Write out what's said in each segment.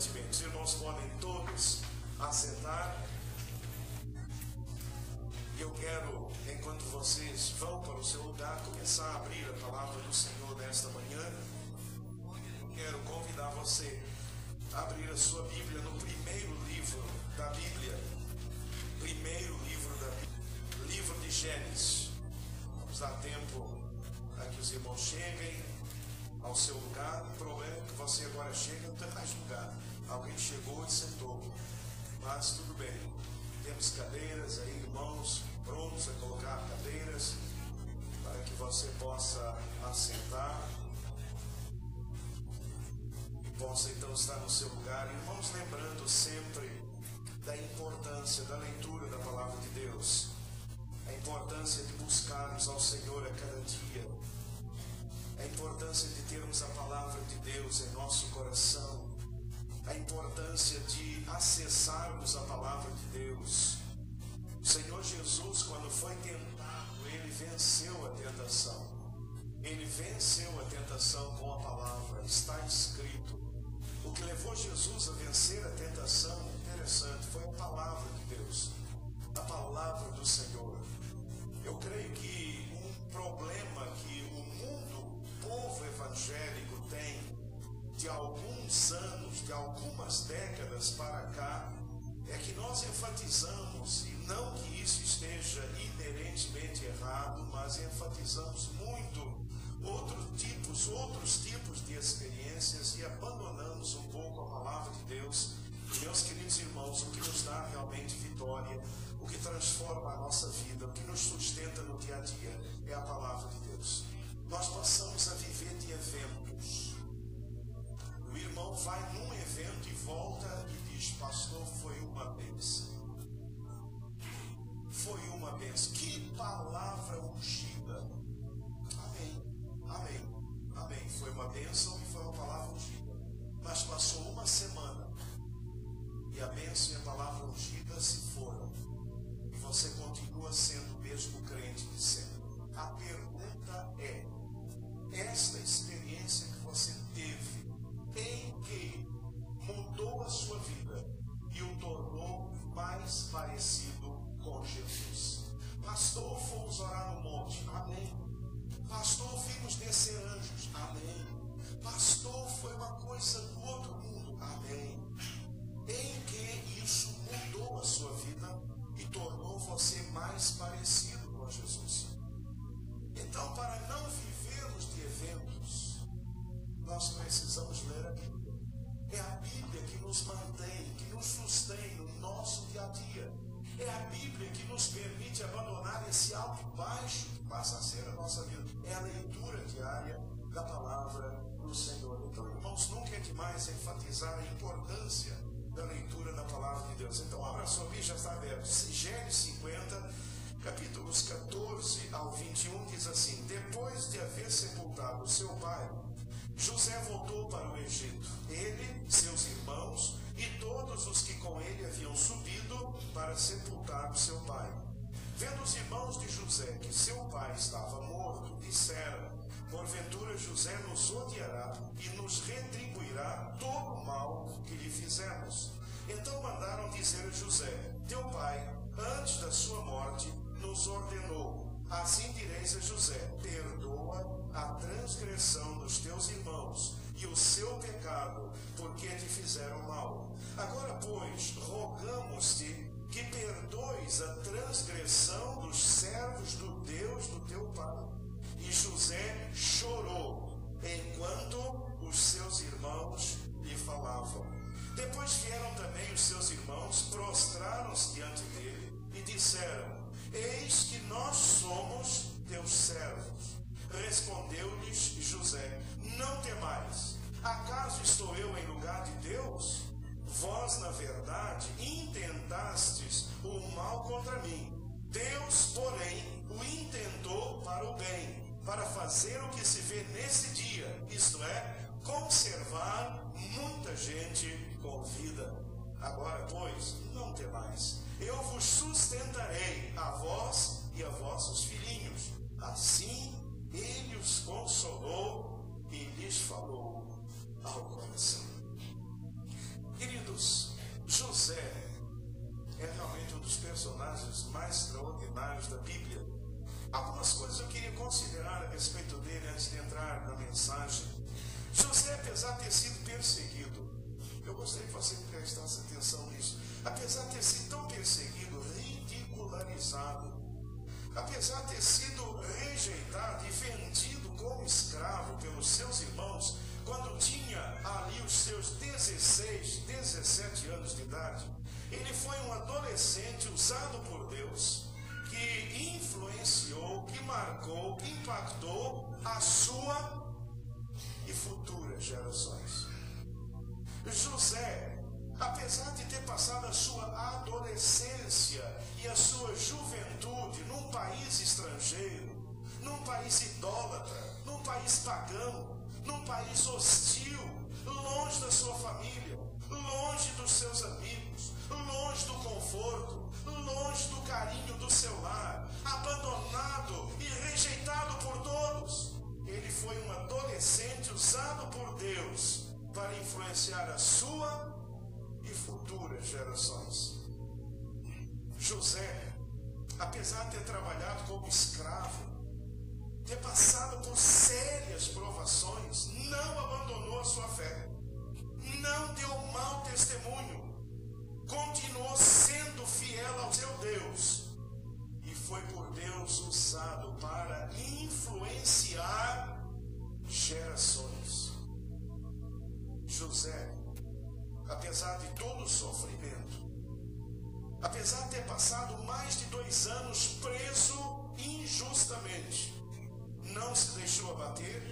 abundantemente. Os irmãos podem todos assentar. E eu quero, enquanto vocês vão para o seu lugar, começar a abrir a palavra do Senhor nesta manhã. Eu quero convidar você a abrir a sua Bíblia no primeiro livro da Bíblia. Primeiro livro da Bíblia, livro de Gênesis. Vamos dar tempo a que os irmãos cheguem ao seu lugar. O problema é que você agora chega e não tem mais lugar. Alguém chegou e sentou. Mas tudo bem. Temos cadeiras aí, irmãos, prontos a colocar cadeiras para que você possa assentar e possa então estar no seu lugar. Irmãos, lembrando sempre da importância da leitura da palavra de Deus, a importância de buscarmos ao Senhor a cada dia, a importância de termos a palavra de Deus em nosso coração, a importância de acessarmos a palavra de Deus. O Senhor Jesus, quando foi tentado, Ele venceu a tentação. Ele venceu a tentação com a palavra. Está escrito. O que levou Jesus a vencer a tentação, interessante, foi a palavra de Deus, a palavra do Senhor. Eu creio que um problema que o mundo, o povo evangélico tem de alguns anos, de algumas décadas para cá, é que nós enfatizamos, e não que isso esteja inerentemente errado, mas enfatizamos muito outros tipos de experiências e abandonamos um pouco a palavra de Deus. E, meus queridos irmãos, o que nos dá realmente vitória, o que transforma a nossa vida, o que nos sustenta no dia a dia, é a palavra de Deus. Nós passamos a viver de eventos. O irmão vai num evento e volta e diz: pastor, foi uma bênção. Foi uma bênção. Que palavra ungida. Amém, amém, amém. Foi uma bênção e foi uma palavra ungida. Mas passou uma semana e a bênção e a palavra ungida se foram. E você continua sendo o mesmo crente de sempre. A pergunta é: esta experiência que você teve, em que mudou a sua vida e o tornou mais parecido com Jesus? Pastor, fomos orar no monte. Amém. Pastor, vimos descer anjos. Amém. Pastor, foi uma coisa do outro mundo. Amém. Em que isso mudou a sua vida e tornou você mais parecido com Jesus? Então, para não vivermos de eventos, nós precisamos ler a Bíblia. É a Bíblia que nos mantém, que nos sustém no nosso dia a dia. É a Bíblia que nos permite abandonar esse alto e baixo que passa a ser a nossa vida. É a leitura diária da palavra do Senhor. Então, irmãos, nunca é demais enfatizar a importância da leitura da palavra de Deus. Então, abra sua Bíblia, já está aberto. Gênesis 50, capítulos 14 ao 21, diz assim: depois de haver sepultado seu pai, José voltou para o Egito, ele, seus irmãos e todos os que com ele haviam subido para sepultar o seu pai. Vendo os irmãos de José que seu pai estava morto, disseram: porventura José nos odiará e nos retribuirá todo o mal que lhe fizemos. Então mandaram dizer a José: teu pai, antes da sua morte, nos ordenou: assim direis a José: perdoa a transgressão dos teus irmãos e o seu pecado, porque te fizeram mal. Agora, pois, rogamos-te que perdoes a transgressão dos servos do Deus do teu pai. E José chorou enquanto os seus irmãos lhe falavam. Depois vieram também os seus irmãos, prostraram-se diante dele e disseram: eis que nós somos teus servos. Respondeu-lhes José: não temais, acaso estou eu em lugar de Deus? Vós, na verdade, intentastes o mal contra mim. Deus, porém, o intentou para o bem, para fazer o que se vê nesse dia, isto é, conservar muita gente com vida. Agora, pois, não temais, eu vos sustentarei, a vós e a vossos filhinhos. Assim ele os consolou e lhes falou ao coração. mais extraordinários da Bíblia. Algumas coisas eu queria considerar a respeito dele antes de entrar na mensagem. José, apesar de ter sido perseguido, eu gostaria que você prestasse atenção nisso, apesar de ter sido tão perseguido, ridicularizado, apesar de ter sido rejeitado e vendido como escravo pelos seus irmãos, quando tinha ali os seus 16, 17 anos de idade, ele foi um adolescente usado por Deus, que influenciou, que marcou, que impactou a sua e futuras gerações. José, apesar de ter passado a sua adolescência e a sua juventude num país estrangeiro, num país idólatra, num país pagão, num país hostil, longe da sua família, longe dos seus amigos, longe do conforto, longe do carinho do seu lar, abandonado e rejeitado por todos, ele foi um adolescente usado por Deus para influenciar a sua e futuras gerações. José, apesar de ter trabalhado como escravo, ter passado por sérias provações, não abandonou a sua fé, não deu mau testemunho, continuou sendo fiel ao seu Deus e foi por Deus usado para influenciar gerações. José, apesar de todo o sofrimento, apesar de ter passado mais de 2 anos preso injustamente, não se deixou abater,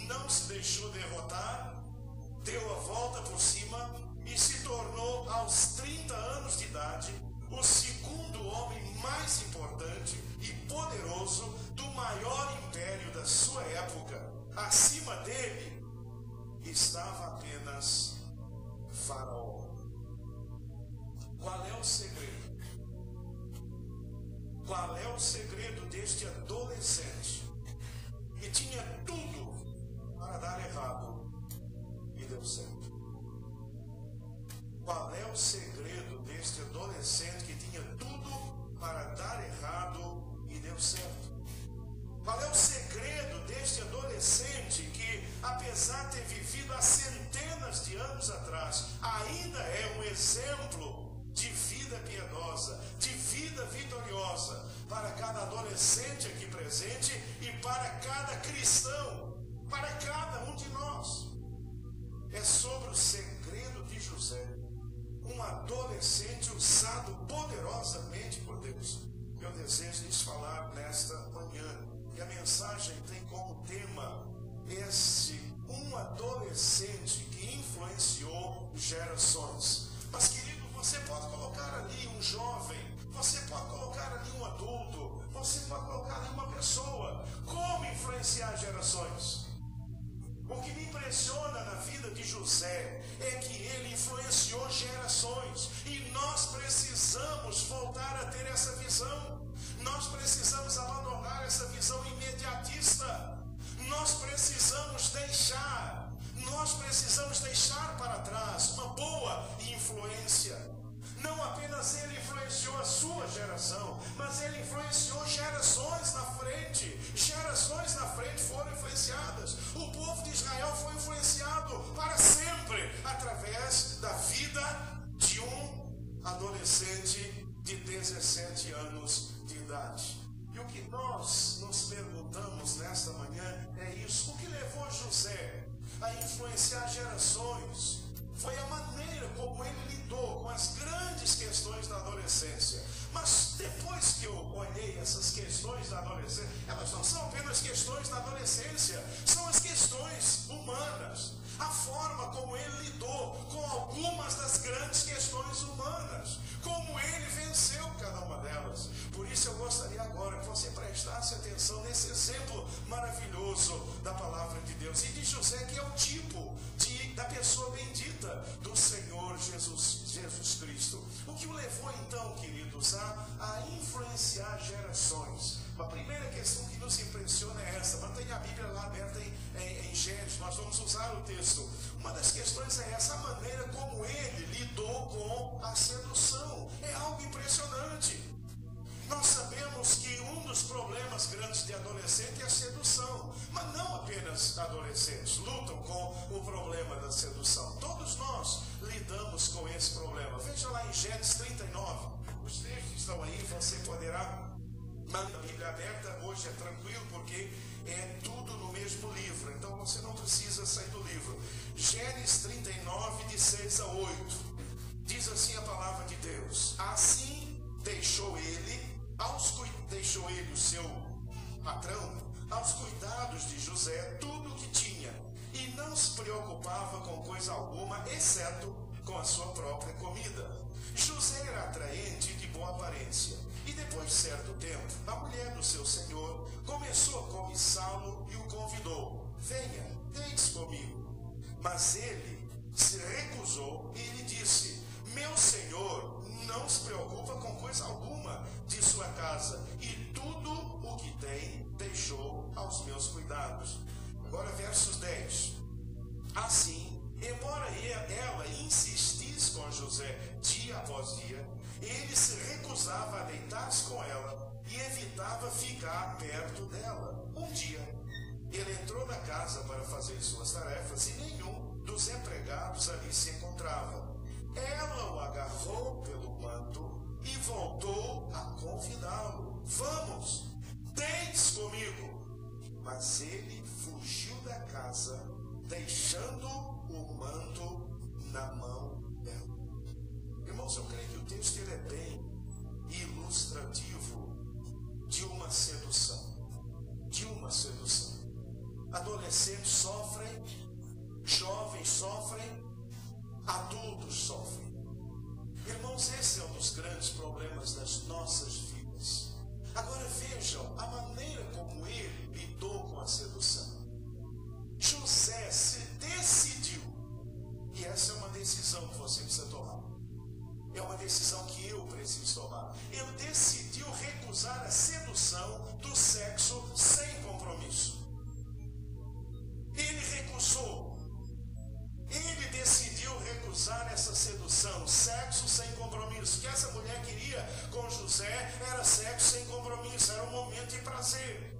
não se deixou derrotar, deu a volta por cima e se tornou, aos 30 anos de idade, o segundo homem mais importante e poderoso do maior império da sua época. Acima dele estava apenas Faraó. Qual é o segredo? Qual é o segredo deste adolescente que tinha tudo para dar errado e deu certo? Qual é o segredo deste adolescente que tinha tudo para dar errado e deu certo? Qual é o segredo deste adolescente que, apesar de ter vivido há centenas de anos atrás, ainda é um exemplo de vida piedosa, de vida vitoriosa para cada adolescente aqui presente e para cada cristão, para cada um de nós? É sobre o segredo de José, um adolescente usado poderosamente por Deus. Eu desejo lhes falar nesta manhã, e a mensagem tem como tema um adolescente que influenciou gerações. Mas, querido, você pode colocar ali um jovem, você pode colocar ali um adulto, você pode colocar ali uma pessoa. Como influenciar gerações? O que me impressiona na vida de José é que ele influenciou gerações, e nós precisamos voltar a ter essa visão. Nós precisamos abandonar essa visão imediatista. Nós precisamos deixar para trás uma boa influência. Não apenas ele influenciou a sua geração, mas ele influenciou gerações na frente. Gerações na frente foram influenciadas. O povo de Israel foi influenciado para sempre através da vida de um adolescente de 17 anos de idade. E o que nós nos perguntamos nesta manhã é isso: o que levou José a influenciar gerações? Foi a maneira como ele lidou com as grandes questões da adolescência. Mas depois que eu olhei essas questões da adolescência, elas não são apenas questões da adolescência, são as questões humanas. A forma como ele lidou com algumas das grandes questões humanas, como ele venceu cada uma delas. Por isso eu gostaria agora que você prestasse atenção nesse exemplo maravilhoso da palavra de Deus e de José, que é o tipo da pessoa bendita do Senhor Jesus Cristo. O que o levou então, queridos, a influenciar gerações? A primeira questão que nos impressiona é essa. Mantenha a Bíblia lá aberta em Gênesis, nós vamos usar o texto. Uma das questões é essa: a maneira como ele lidou com a sedução. É algo impressionante. Um dos problemas grandes de adolescente é a sedução. Mas não apenas adolescentes lutam com o problema da sedução. Todos nós lidamos com esse problema. Veja lá em Gênesis 39. Os textos estão aí, você poderá manter a Bíblia aberta. Hoje é tranquilo porque é tudo no mesmo livro. Então você não precisa sair do livro. Gênesis 39, de 6 a 8. Diz assim a palavra de Deus: assim deixou ele o seu patrão aos cuidados de José tudo o que tinha, e não se preocupava com coisa alguma, exceto com a sua própria comida. José era atraente e de boa aparência, e depois de certo tempo, a mulher do seu senhor começou a cobiçá-lo e o convidou: venha, deite comigo. Mas ele se recusou e lhe disse: meu senhor não se preocupa com coisa alguma de sua casa, e tudo o que tem deixou aos meus cuidados. Agora versos 10. Assim, embora ela insistisse com José dia após dia, ele se recusava a deitar-se com ela e evitava ficar perto dela. Um dia, ele entrou na casa para fazer suas tarefas e nenhum dos empregados ali se encontrava. Ela o agarrou pelo manto e voltou a convidá-lo: vamos, deite comigo. Mas ele fugiu da casa, deixando o manto na mão dela. Irmãos, eu creio que o texto ele é bem ilustrativo de uma sedução. De uma sedução. Adolescentes sofrem, jovens sofrem, adultos sofrem. Irmãos, esse é um dos grandes problemas das nossas vidas. Agora vejam a maneira como ele lidou com a sedução. José se decidiu, e essa é uma decisão que você precisa tomar. É uma decisão que eu preciso tomar. Ele decidiu recusar a sedução do sexo sem compromisso. Ele recusou. Ele decidiu recusar essa sedução, sexo sem compromisso. O que essa mulher queria com José era sexo sem compromisso, era um momento de prazer,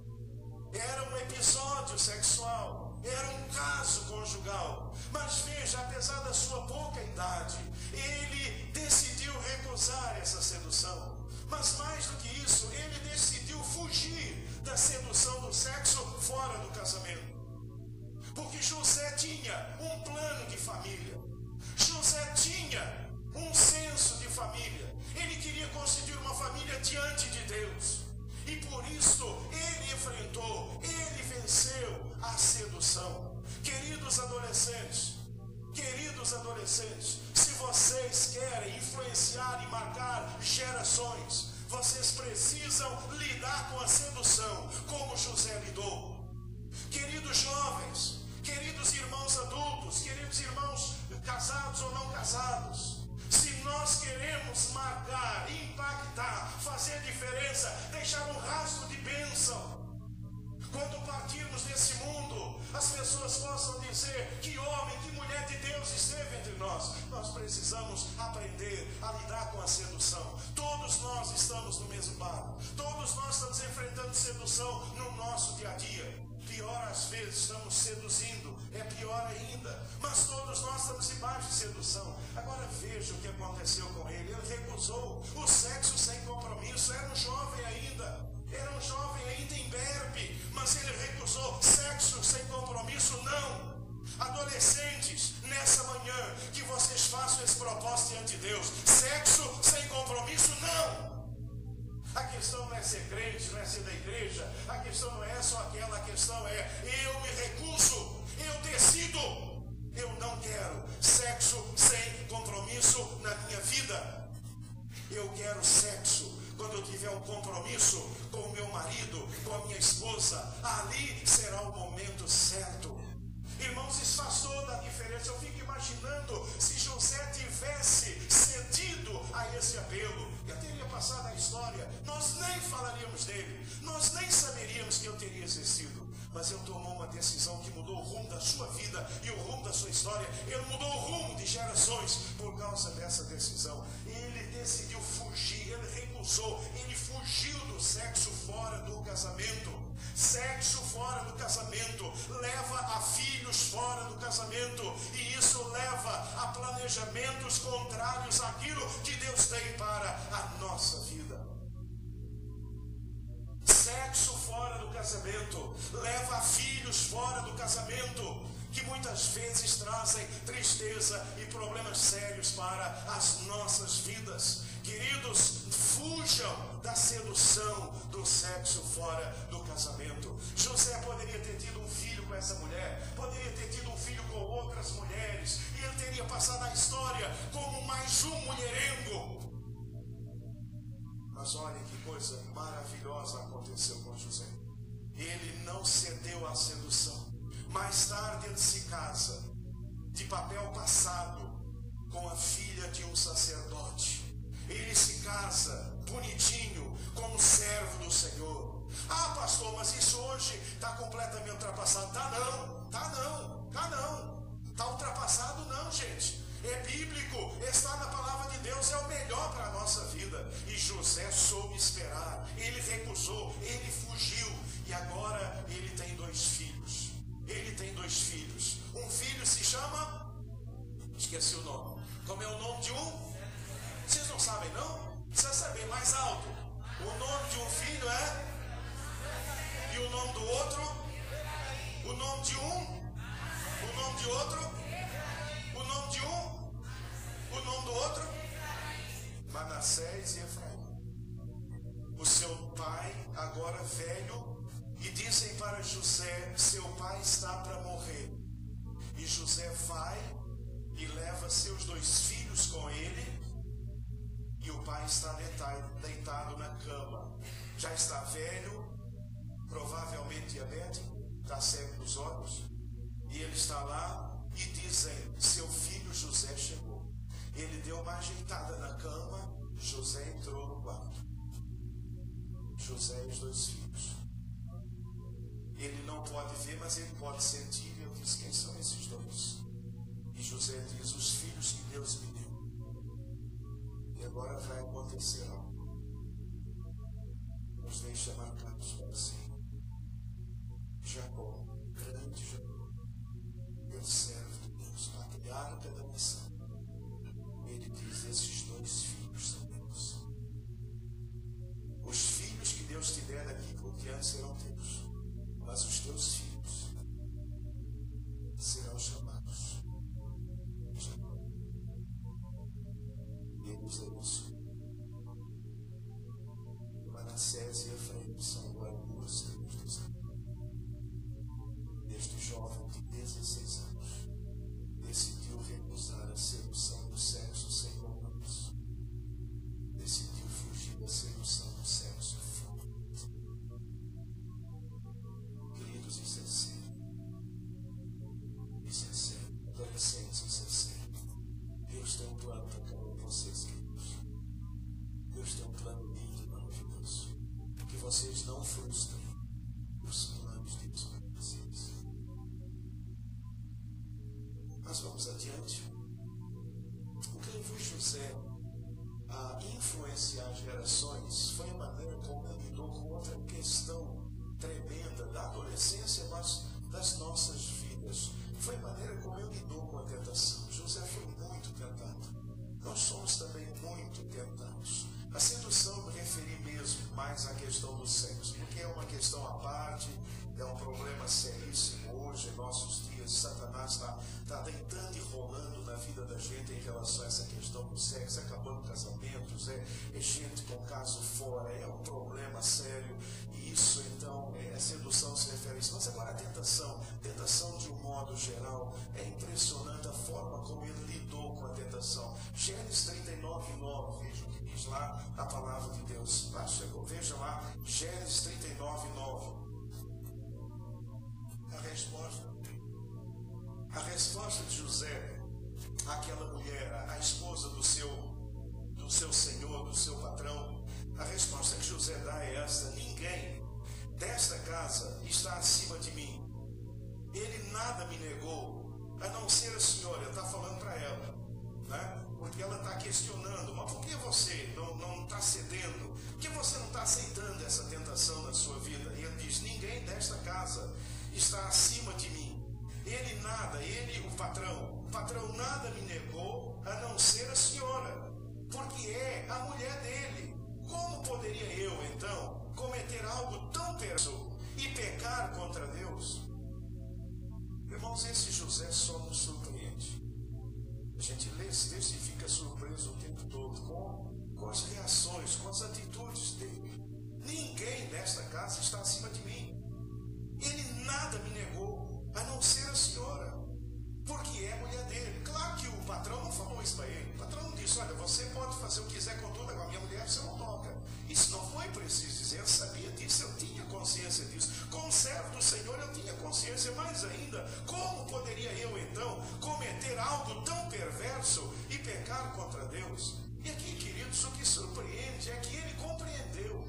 era um episódio sexual, era um caso conjugal. Mas veja, apesar da sua pouca idade, ele decidiu recusar essa sedução. Mas mais do que isso, ele decidiu fugir da sedução do sexo fora do casamento. Porque José tinha um plano de família. José tinha um senso de família. Ele queria constituir uma família diante de Deus. E por isso ele enfrentou, ele venceu a sedução. Queridos adolescentes, se vocês querem influenciar e marcar gerações, vocês precisam lidar com a sedução como José lidou. Queridos jovens, queridos irmãos adultos, queridos irmãos casados ou não casados, se nós queremos marcar, impactar, fazer diferença, deixar um rastro de bênção, quando partirmos desse mundo, as pessoas possam dizer: que homem, que mulher de Deus esteve entre nós. Nós precisamos aprender a lidar com a sedução. Todos nós estamos no mesmo barco, todos nós estamos enfrentando sedução no nosso dia a dia. Pior às vezes, estamos seduzindo, é pior ainda, mas todos nós estamos debaixo de sedução. Agora veja o que aconteceu com ele. Ele recusou o sexo sem compromisso. Era um jovem ainda em berbe, mas ele recusou sexo sem compromisso. Não. Adolescentes, nessa manhã, que vocês façam esse propósito diante de Deus: sexo sem compromisso, não. A questão não é ser crente, não é ser da igreja. A questão não é só aquela. A questão é: eu me recuso, eu decido. Eu não quero sexo sem compromisso na minha vida. Eu quero sexo quando eu tiver um compromisso com o meu marido, com a minha esposa. Ali será o momento certo. Irmãos, isso faz toda a diferença. Eu fico imaginando se José tivesse cedido a esse apelo. Eu teria passado a história, nós nem falaríamos dele, nós nem saberíamos que eu teria existido. Mas ele tomou uma decisão que mudou o rumo da sua vida e o rumo da sua história. Ele mudou o rumo de gerações por causa dessa decisão. Ele decidiu fugir, ele recusou, ele fugiu fugiu do sexo fora do casamento. Sexo fora do casamento leva a filhos fora do casamento, e isso leva a planejamentos contrários àquilo que Deus tem para a nossa vida. Sexo fora do casamento leva a filhos fora do casamento, que muitas vezes trazem tristeza e problemas sérios para as nossas vidas. Queridos, fujam da sedução do sexo fora do casamento. José poderia ter tido um filho com essa mulher, poderia ter tido um filho com outras mulheres, e ele teria passado a história como mais um mulherengo. Mas olhem que coisa maravilhosa aconteceu com José. Ele não cedeu à sedução. Mais tarde ele se casa, de papel passado, com a filha de um sacerdote. Ele se casa bonitinho, como servo do Senhor. Ah, pastor, mas isso hoje está completamente ultrapassado. Tá não. Está ultrapassado não, gente. É bíblico, está na palavra de Deus, é o melhor para a nossa vida. E José soube esperar, ele recusou, ele fugiu, e agora ele tem dois filhos. Um filho se chama, esqueci o nome. Como é o nome de um? Vocês não sabem não? Precisa saber mais alto. O nome de um filho é? E o nome do outro? O nome de um? O nome de outro? O nome de um? O nome do outro? Manassés e Efraim. O seu pai, agora velho, e dizem para José: seu pai está para morrer. E José vai e leva seus dois filhos com ele, e o pai está deitado na cama. Já está velho, provavelmente diabético, está cego dos olhos, e ele está lá, e dizem: seu filho José chegou. Ele deu uma ajeitada na cama, José entrou no quarto. José e os dois filhos. Ele não pode ver, mas ele pode sentir. Eu disse: quem são esses dois? E José diz: os filhos que Deus me deu. E agora vai acontecer algo. Nos deixa marcados para sempre. Jacó, grande Jacó, meu servo de Deus, patriarca da nação, ele diz: esses dois filhos são meus. Os filhos que Deus te der daqui por diante serão teus, mas os teus filhos serão chamados Jacó. Ele os abençoe. Manassés e Efraim são agora duas tribos de Israel. Este jovem de 16 anos decidiu recusar a sedução do sexo sem compromisso. Decidiu fugir da sedução do sexo fora. Queridos, isso é sério. Isso é sério. Adolescentes, isso é sério. Deus tem um plano para cada um de vocês, queridos. Deus tem um plano lindo e maravilhoso. Que vocês não frustrem os planos de Deus para vocês. Mas vamos adiante. O que levou José a influenciar gerações foi a maneira como ele lidou com outra questão tremenda da adolescência, mas das nossas vidas. Foi a maneira como ele lidou com a tentação. José foi muito tentado. Nós somos também muito tentados. A sedução me referi mesmo mais à questão do sexo, porque é uma questão à parte, é um problema seríssimo hoje, em nossos dias. Satanás está deitando e rolando na vida da gente em relação a essa questão do sexo, acabando casamentos, é gente com caso fora, é um problema sério, e isso então, a sedução se refere a isso. Mas agora a tentação de um modo geral, é impressionante a forma como ele lidou com a tentação. Gênesis 39:9, veja o que diz lá a palavra de Deus. Veja lá, Gênesis 39:9. A resposta de José àquela mulher, a esposa do seu senhor, do seu patrão, a resposta que José dá é esta: ninguém desta casa está acima de mim. Ele nada me negou, a não ser a senhora. Ele está falando para ela, né? Porque e ela está questionando, mas por que você não está cedendo? Por que você não está aceitando essa tentação na sua vida? E ele diz, ninguém desta casa está acima de mim. Ele, o patrão nada me negou, a não ser a senhora, porque é a mulher dele. Como poderia eu, então, cometer algo tão perverso e pecar contra Deus? Irmãos, esse José só nos surpreende. A gente lê esse texto e fica surpreso o tempo todo com as reações, com as atitudes dele. Ninguém nesta casa está acima de mim. Ele nada me negou, a não ser a senhora, porque é mulher dele. Claro que o patrão não falou isso para ele. O patrão não disse, olha, você pode fazer o que quiser com tudo, agora minha mulher você não toca. Isso não foi preciso dizer, eu sabia disso, eu tinha consciência disso. Como servo do Senhor eu tinha consciência, mais ainda, como poderia eu então cometer algo tão perverso e pecar contra Deus? E aqui, queridos, o que surpreende é que ele compreendeu.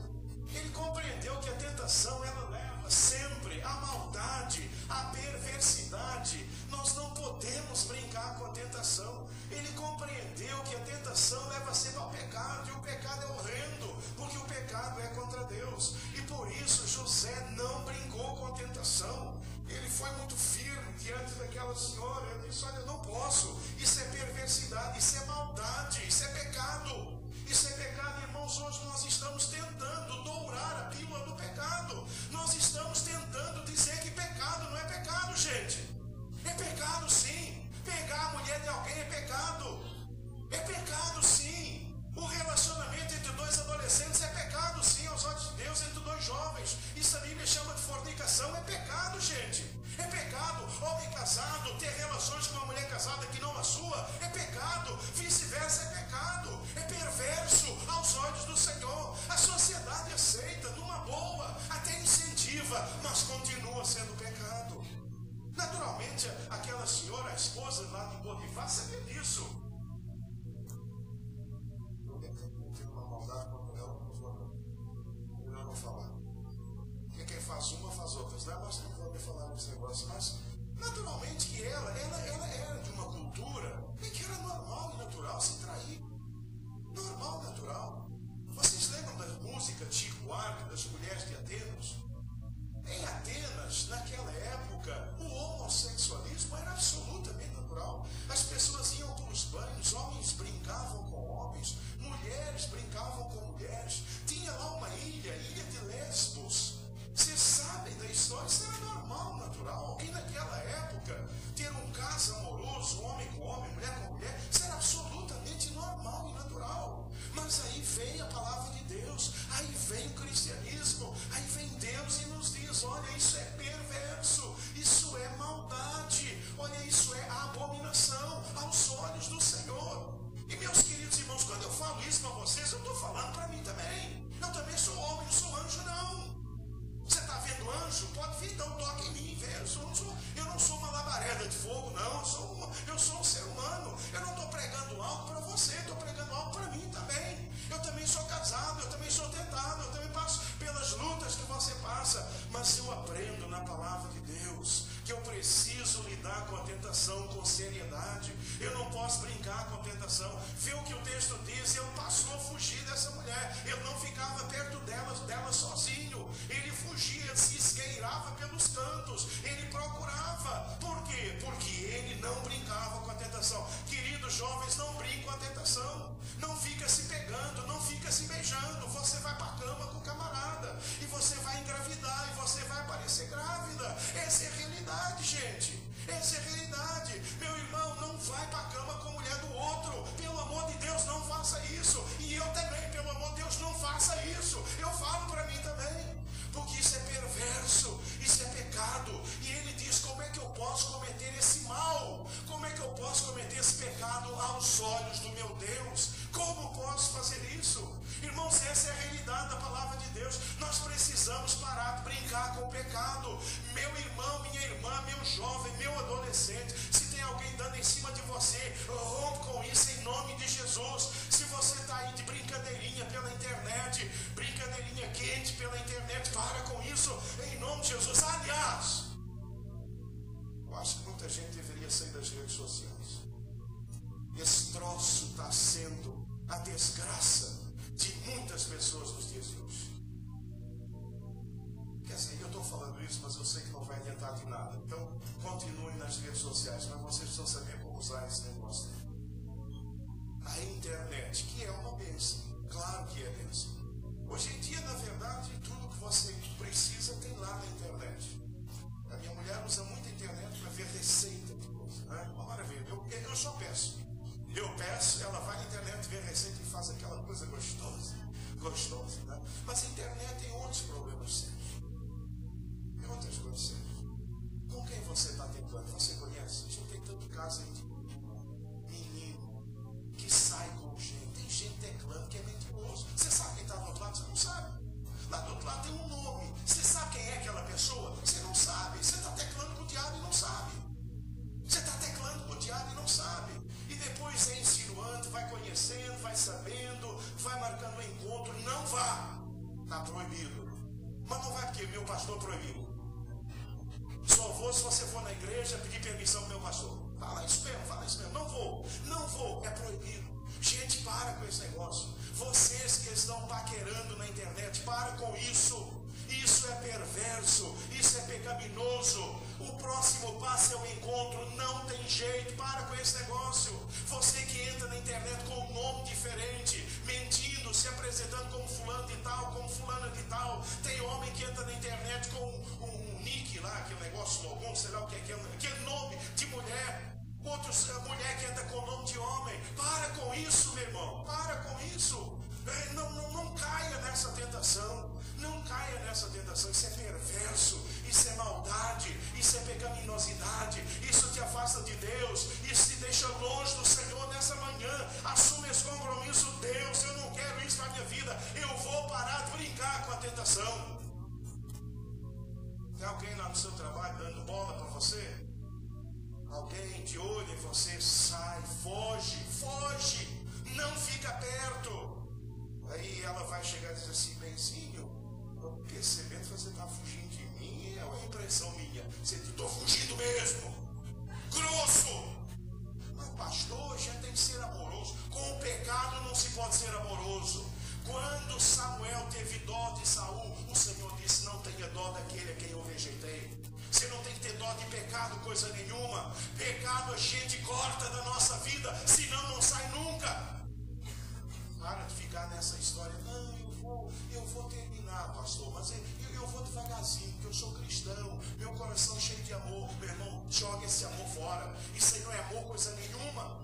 Ele compreendeu que a tentação, ela leva sempre à maldade, à perversidade. Nós não podemos brincar com a tentação. Ele compreendeu que a tentação leva sempre ao pecado, e o pecado é horrendo, porque o pecado é contra Deus. E por isso José não brincou com a tentação. Ele foi muito firme diante daquela senhora. Ele disse, olha, eu não posso. Isso é perversidade, isso é maldade, isso é pecado. Isso é pecado, irmãos. Hoje nós estamos tentando dourar a pílula do pecado. Nós estamos tentando dizer que pecado não é pecado, gente. É pecado sim. Pegar a mulher de alguém é pecado. É pecado sim. O relacionamento entre dois adolescentes é pecado sim, aos olhos de Deus, entre dois jovens. Isso a Bíblia chama de fornicação. É pecado, gente. É pecado. Homem casado ter relações com uma mulher casada que não a sua é pecado. Vice-versa é pecado. É perverso aos olhos do Senhor. A sociedade aceita numa boa, até incentiva, mas continua sendo pecado. Naturalmente, aquela senhora, a esposa lá de Potifar, sabia disso. Eu tenho uma maldade contra ela, melhor não falar. Porque quem faz uma faz outras, né? Mas não vou me falar desse negócio. Mas, naturalmente, que ela era de uma cultura em que era normal e natural se trair. Normal e natural. Vocês lembram da música de Chico Buarque, das mulheres de Atenas? Em Atenas, naquela época, o homossexualismo era absolutamente natural. As pessoas iam para os banhos, homens brincavam com homens, mulheres brincavam com mulheres. Tinha lá uma ilha de Lesbos. Vocês sabem da história, isso era normal, natural. Alguém naquela época ter um caso amoroso, homem com homem, mulher com mulher, isso era absolutamente normal e natural. Mas aí vem a palavra de Deus, aí vem o cristianismo, aí vem Deus e nos diz, olha, isso é perverso, isso é maldade, olha, isso é abominação aos olhos do Senhor. E meus queridos irmãos, quando eu falo isso para vocês, eu estou falando para mim também. Eu também sou homem, não sou anjo não. Você está vendo anjo? Pode vir, então toque em mim, velho. Eu não sou uma labareda de fogo, não. Eu sou um ser humano. Eu não estou pregando algo para você, estou pregando algo para mim também. Eu também sou casado, eu também sou tentado, eu também passo pelas lutas que você passa. Mas eu aprendo na palavra de Deus que eu preciso lidar com a tentação com seriedade. Eu não posso brincar com a tentação. Vê o que o texto diz, ele passou a fugir dessa mulher. Ele não ficava perto dela sozinho. Ele fugia, ele se esgueirava pelos cantos. Ele procurava. Por quê? Porque ele não brincava com a tentação. Queridos jovens, não brinquem com a tentação. Não fica se pegando, não fica se beijando. Você vai para a cama com o camarada e você vai engravidar e você vai aparecer grávida. Essa é a realidade, gente. Essa é a realidade. Meu irmão, não vai para a cama com a mulher do outro. Pelo amor de Deus, não faça isso. E eu também, pelo amor de Deus, não faça isso. Eu falo para mim também. Porque isso é perverso, isso é pecado. E ele diz, como é que eu posso cometer esse mal? Como é que eu posso cometer esse pecado aos olhos do meu Deus? Como posso fazer isso? Irmãos, essa é a realidade da palavra de Deus. Nós precisamos parar de brincar com o pecado. Meu irmão, minha irmã, meu jovem, meu adolescente, se tem alguém dando em cima de você, rompe com isso em nome de Jesus. Se você está aí de brincadeirinha pela internet, brincadeirinha quente pela internet, para com isso em nome de Jesus. Aliás, eu acho que muita gente deveria sair das redes sociais. Esse troço está a desgraça de muitas pessoas nos dias de hoje. Quer dizer, eu estou falando isso, mas eu sei que não vai adiantar de nada. Então, continue nas redes sociais, mas vocês precisam saber como usar esse negócio. A internet, que é uma bênção. Claro que é bênção. Hoje em dia, na verdade, tudo que você precisa tem lá na internet. A minha mulher usa muito a internet para ver receita de coisa, né? Uma maravilha. Eu só peço. Eu peço, ela vai na internet ver receita e faz aquela coisa gostosa. Gostosa, né? Mas a internet tem outros problemas sérios. Tem outras coisas sérias. Com quem você está tentando? Você conhece? A gente tem tanto caso aí de menino que sai com gente. Tem gente teclando que é mentiroso. Você sabe quem está do outro lado? Você não sabe. Lá do outro lado tem um nome. Você sabe quem é aquela pessoa? Você não sabe. Você está teclando com o diabo e não sabe. Você está teclando com o diabo e não sabe. E depois é insinuando, vai conhecendo, vai sabendo, vai marcando um encontro. Não vá. Está proibido. Mas não vai porque meu pastor proibiu. Só vou se você for na igreja pedir permissão para meu pastor. Fala isso mesmo, fala isso mesmo. Não vou, é proibido. Gente, para com esse negócio. Vocês que estão paquerando na internet, para com isso. Isso é perverso, isso é pecaminoso. O próximo passo é o encontro, não tem jeito, para com esse negócio. Você que entra na internet com um nome diferente, mentindo, se apresentando como fulano de tal, como fulana de tal. Tem homem que entra na internet com um nick lá, aquele negócio, logon, sei lá o que é, aquele nome de mulher. Outros, a mulher que entra com o nome de homem. Para com isso, meu irmão, para com isso. Não caia nessa tentação. Não caia nessa tentação. Isso é perverso, isso é maldade, isso é pecaminosidade, isso te afasta de Deus, isso te deixa longe do Senhor nessa manhã. Assume esse compromisso. Deus, eu não quero isso na minha vida. Eu vou parar de brincar com a tentação. Tem alguém lá no seu trabalho dando bola para você? Alguém de olho em você? Sai, foge, não fica perto. Aí ela vai chegar e dizer assim: benzinho, eu percebendo que você está fugindo de mim, é uma impressão minha. Você diz: estou fugindo mesmo. Grosso. Mas pastor, a gente tem que ser amoroso. Com o pecado não se pode ser amoroso. Quando Samuel teve dó de Saul, o Senhor disse: não tenha dó daquele a quem eu rejeitei. Você não tem que ter dó de pecado, coisa nenhuma. Pecado a gente corta da nossa vida, senão não sai nunca. Para de ficar nessa história. Não, eu vou terminar, pastor, mas eu vou devagarzinho, porque eu sou cristão, meu coração cheio de amor. Meu irmão, joga esse amor fora. Isso aí não é amor, coisa nenhuma.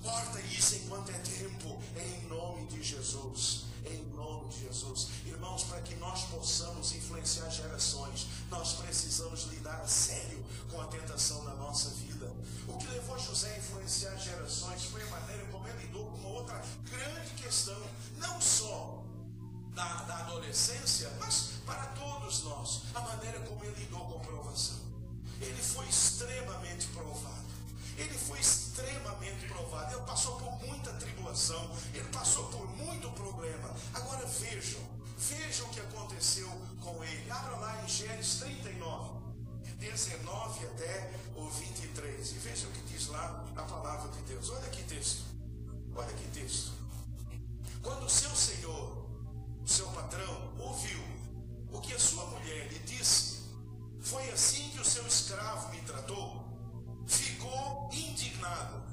Corta isso enquanto é tempo, em nome de Jesus. Em nome de Jesus. Irmãos, para que nós possamos influenciar gerações, nós precisamos lidar a sério com a tentação na nossa vida. O que levou José a influenciar gerações foi a maneira como ele lidou com uma outra grande questão, não só da adolescência, mas para todos nós, a maneira como ele lidou com a provação. Ele foi extremamente provado. Ele foi extremamente provado. Ele passou por muita tribulação. Ele passou por muito problema. Agora vejam o que aconteceu com ele. Abra lá em Gênesis 39, 19 até o 23. E veja o que diz lá a palavra de Deus. Olha que texto. Olha que texto. Quando o seu senhor, o seu patrão, ouviu o que a sua mulher lhe disse, foi assim que o seu escravo me tratou. Ficou indignado,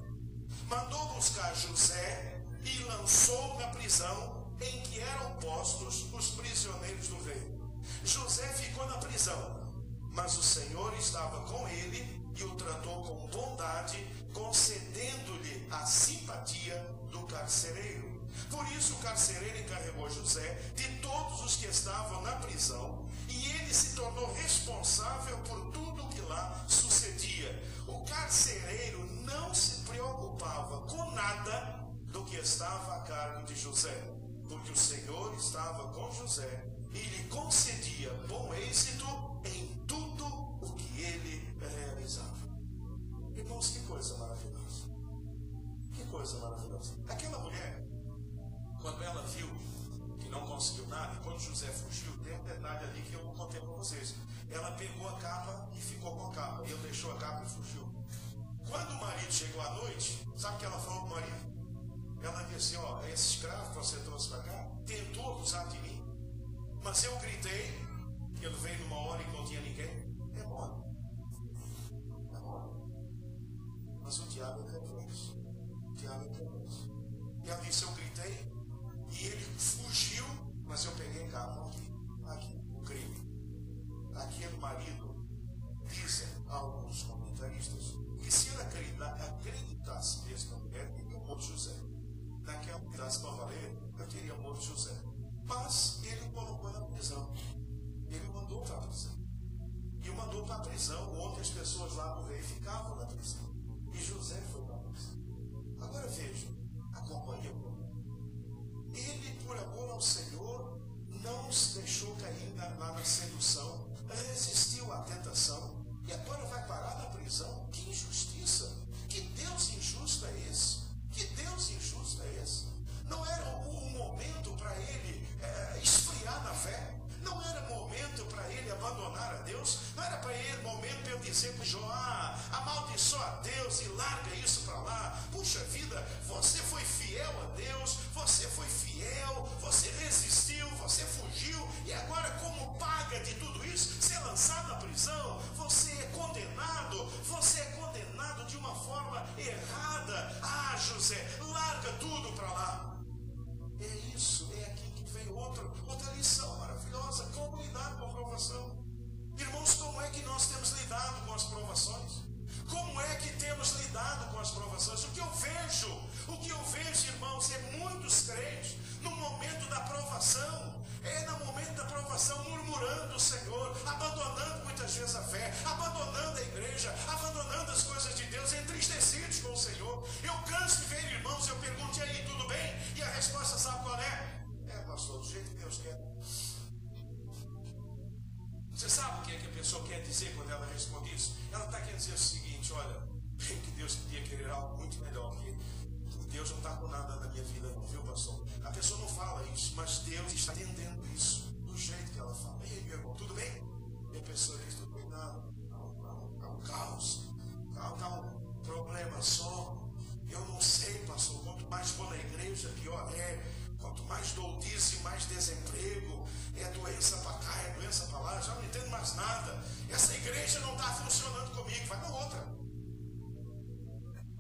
mandou buscar José e lançou na prisão em que eram postos os prisioneiros do rei. José ficou na prisão, mas o Senhor estava com ele e o tratou com bondade, concedendo-lhe a simpatia do carcereiro. Por isso o carcereiro encarregou José de todos os que estavam na prisão, e ele se tornou responsável por tudo o que lá sucedia. O carcereiro não se preocupava com nada do que estava a cargo de José, porque o Senhor estava com José e lhe concedia bom êxito em tudo o que ele realizava. Irmãos, que coisa maravilhosa. Que coisa maravilhosa. Aquela mulher, quando ela viu que não conseguiu nada, e quando José fugiu, tem um detalhe ali que eu não contei para vocês. Ela pegou a capa e ficou com a capa. Ele deixou a capa e fugiu. Quando o marido chegou à noite, sabe o que ela falou para o marido? Ela disse assim, esse escravo que você trouxe para cá tentou abusar de mim, mas eu gritei, que ele veio numa hora e não tinha ninguém. É mole. É mole. Mas o diabo é perverso. O diabo é perverso. E ela disse, eu gritei, e ele fugiu, mas eu peguei cá, aqui, o crime. Aquele marido, dizem alguns comentaristas, que se ele acreditasse mesmo na mulher, ele teria morto José. Naquela unidade para valer, eu teria morto José. Mas ele colocou na prisão. Ele mandou para a prisão. E o mandou para a prisão, onde as pessoas lá no rei ficavam na prisão. E José foi para a prisão. Agora veja, acompanha comigo. Ele, por amor ao Senhor, não se deixou cair na sedução, resistiu à tentação, e agora vai parar na prisão. Que injustiça! Que Deus injusto é esse? Que Deus injusto é esse? Não era um momento para ele esfriar na fé? Não era momento para ele abandonar a Deus? Não era para ele momento para eu dizer para Jó, amaldiçoa a Deus e larga isso para lá? Puxa vida, você foi fiel a Deus, você foi fiel, você resistiu, você fugiu, e agora, como paga de tudo isso, ser lançado na prisão, você é condenado de uma forma errada. José, larga tudo para lá. É isso, é aqui que vem outra lição maravilhosa. Como lidar com a provação? Irmãos, como é que nós temos lidado com as provações? Como é que temos lidado com as provações? O que eu vejo, irmãos, é muitos crentes no momento da provação, murmurando o Senhor, abandonando muitas vezes a fé, abandonando a igreja, abandonando as coisas de Deus, entristecidos com o Senhor. Eu canso de ver, irmãos, eu pergunto, e aí, tudo bem? E a resposta sabe qual é? Pastor, do jeito que Deus quer. Você sabe o que é que a pessoa quer dizer quando ela responde isso? Ela está querendo dizer o seguinte, olha, bem que Deus podia querer algo muito melhor, que Deus não está com nada na minha vida, não, viu, pastor? A pessoa não fala isso, mas Deus está entendendo isso, do jeito que ela fala. E aí, meu irmão, tudo bem? E a pessoa diz, tudo bem? Não, é um caos, está um problema só. Eu não sei, pastor, quanto mais vou na igreja, pior é. Quanto mais dou dízimo, mais desemprego, é doença para cá, é doença para lá, já não entendo mais nada. Essa igreja não está funcionando comigo, vai na outra.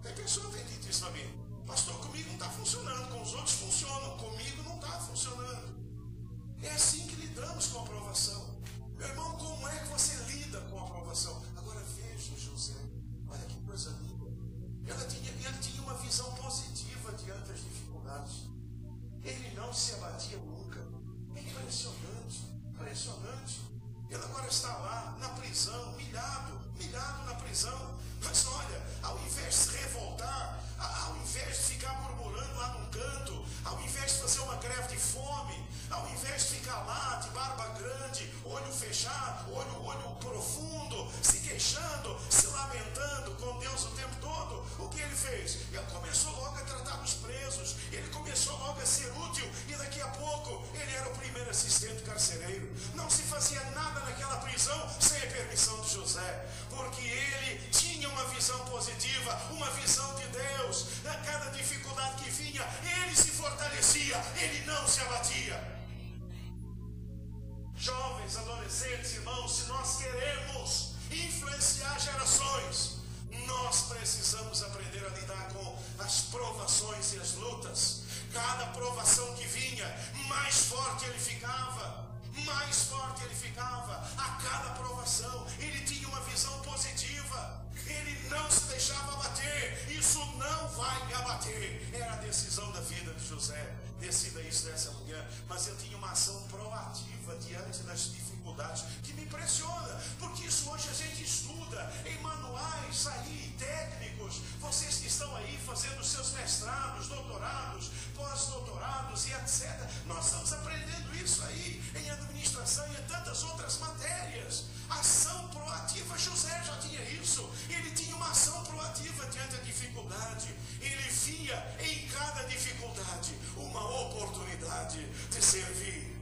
Tem pessoa que tem dito isso para mim, pastor, comigo não está funcionando, com os outros funcionam, comigo não está funcionando. É assim que lidamos com a aprovação. Meu irmão, como é que você lida com a aprovação? Agora veja José, olha que coisa linda. Ele tinha uma visão positiva diante das dificuldades. Ele não se abatia nunca. É impressionante. Ele agora está lá, na prisão, humilhado na prisão. Mas olha, ao invés de se revoltar, ao invés de ficar murmurando lá num canto, ao invés de fazer uma greve de fome, ao invés de ficar lá de barba grande, olho fechado, olho profundo, se queixando, se lamentando com Deus o tempo todo, o que ele fez? Ele começou logo a tratar dos presos, ele começou logo a ser útil, e daqui a pouco ele era o primeiro assistente carcereiro. Não se fazia nada naquela prisão sem a permissão de José, porque ele tinha uma visão positiva, uma visão de Deus. A cada dificuldade que vinha, ele se fortalecia, ele não se abatia. Jovens, adolescentes, irmãos, se nós queremos influenciar gerações, nós precisamos aprender a lidar com as provações e as lutas. Cada provação que vinha, mais forte ele ficava. A cada provação, ele tinha uma visão positiva. Ele não se deixava abater. Isso não vai me abater. Era a decisão da vida de José. Decida isso nessa manhã. Mas eu tinha uma ação proativa diante das dificuldades que me impressiona, porque isso hoje a gente estuda em manuais aí, técnicos. Vocês que estão aí fazendo seus mestrados, doutorados, pós-doutorados e etc. Nós estamos aprendendo isso aí em administração e em tantas outras matérias. Ação proativa. José já tinha isso. Ele tinha uma ação proativa diante da dificuldade. Ele via em cada dificuldade uma oportunidade de servir.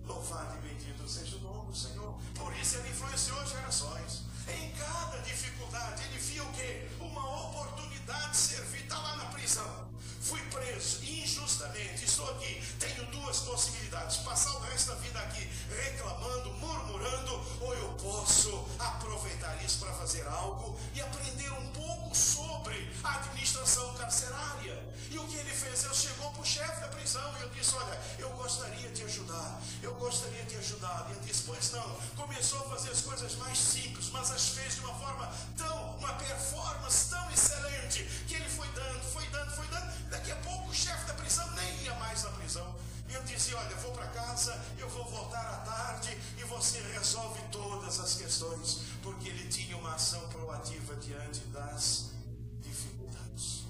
Louvado e bendito seja o nome do Senhor. Por isso ele influenciou gerações. Em cada dificuldade ele via o quê? Uma oportunidade de servir. Está lá na prisão, fui preso injustamente. honestamente, estou aqui, tenho duas possibilidades: passar o resto da vida aqui reclamando, murmurando, ou eu posso aproveitar isso para fazer algo e aprender um pouco sobre a administração carcerária. E o que ele fez? Ele chegou para o chefe da prisão e eu disse: olha, eu gostaria de ajudar, eu gostaria de ajudar. E ele disse: pois não. Começou a fazer as coisas mais simples, mas as fez de uma forma uma performance tão excelente, que ele foi dando. Daqui a pouco o chefe da prisão nem ia mais na prisão. E eu dizia: olha, eu vou para casa, eu vou voltar à tarde e você resolve todas as questões, porque ele tinha uma ação proativa diante das dificuldades.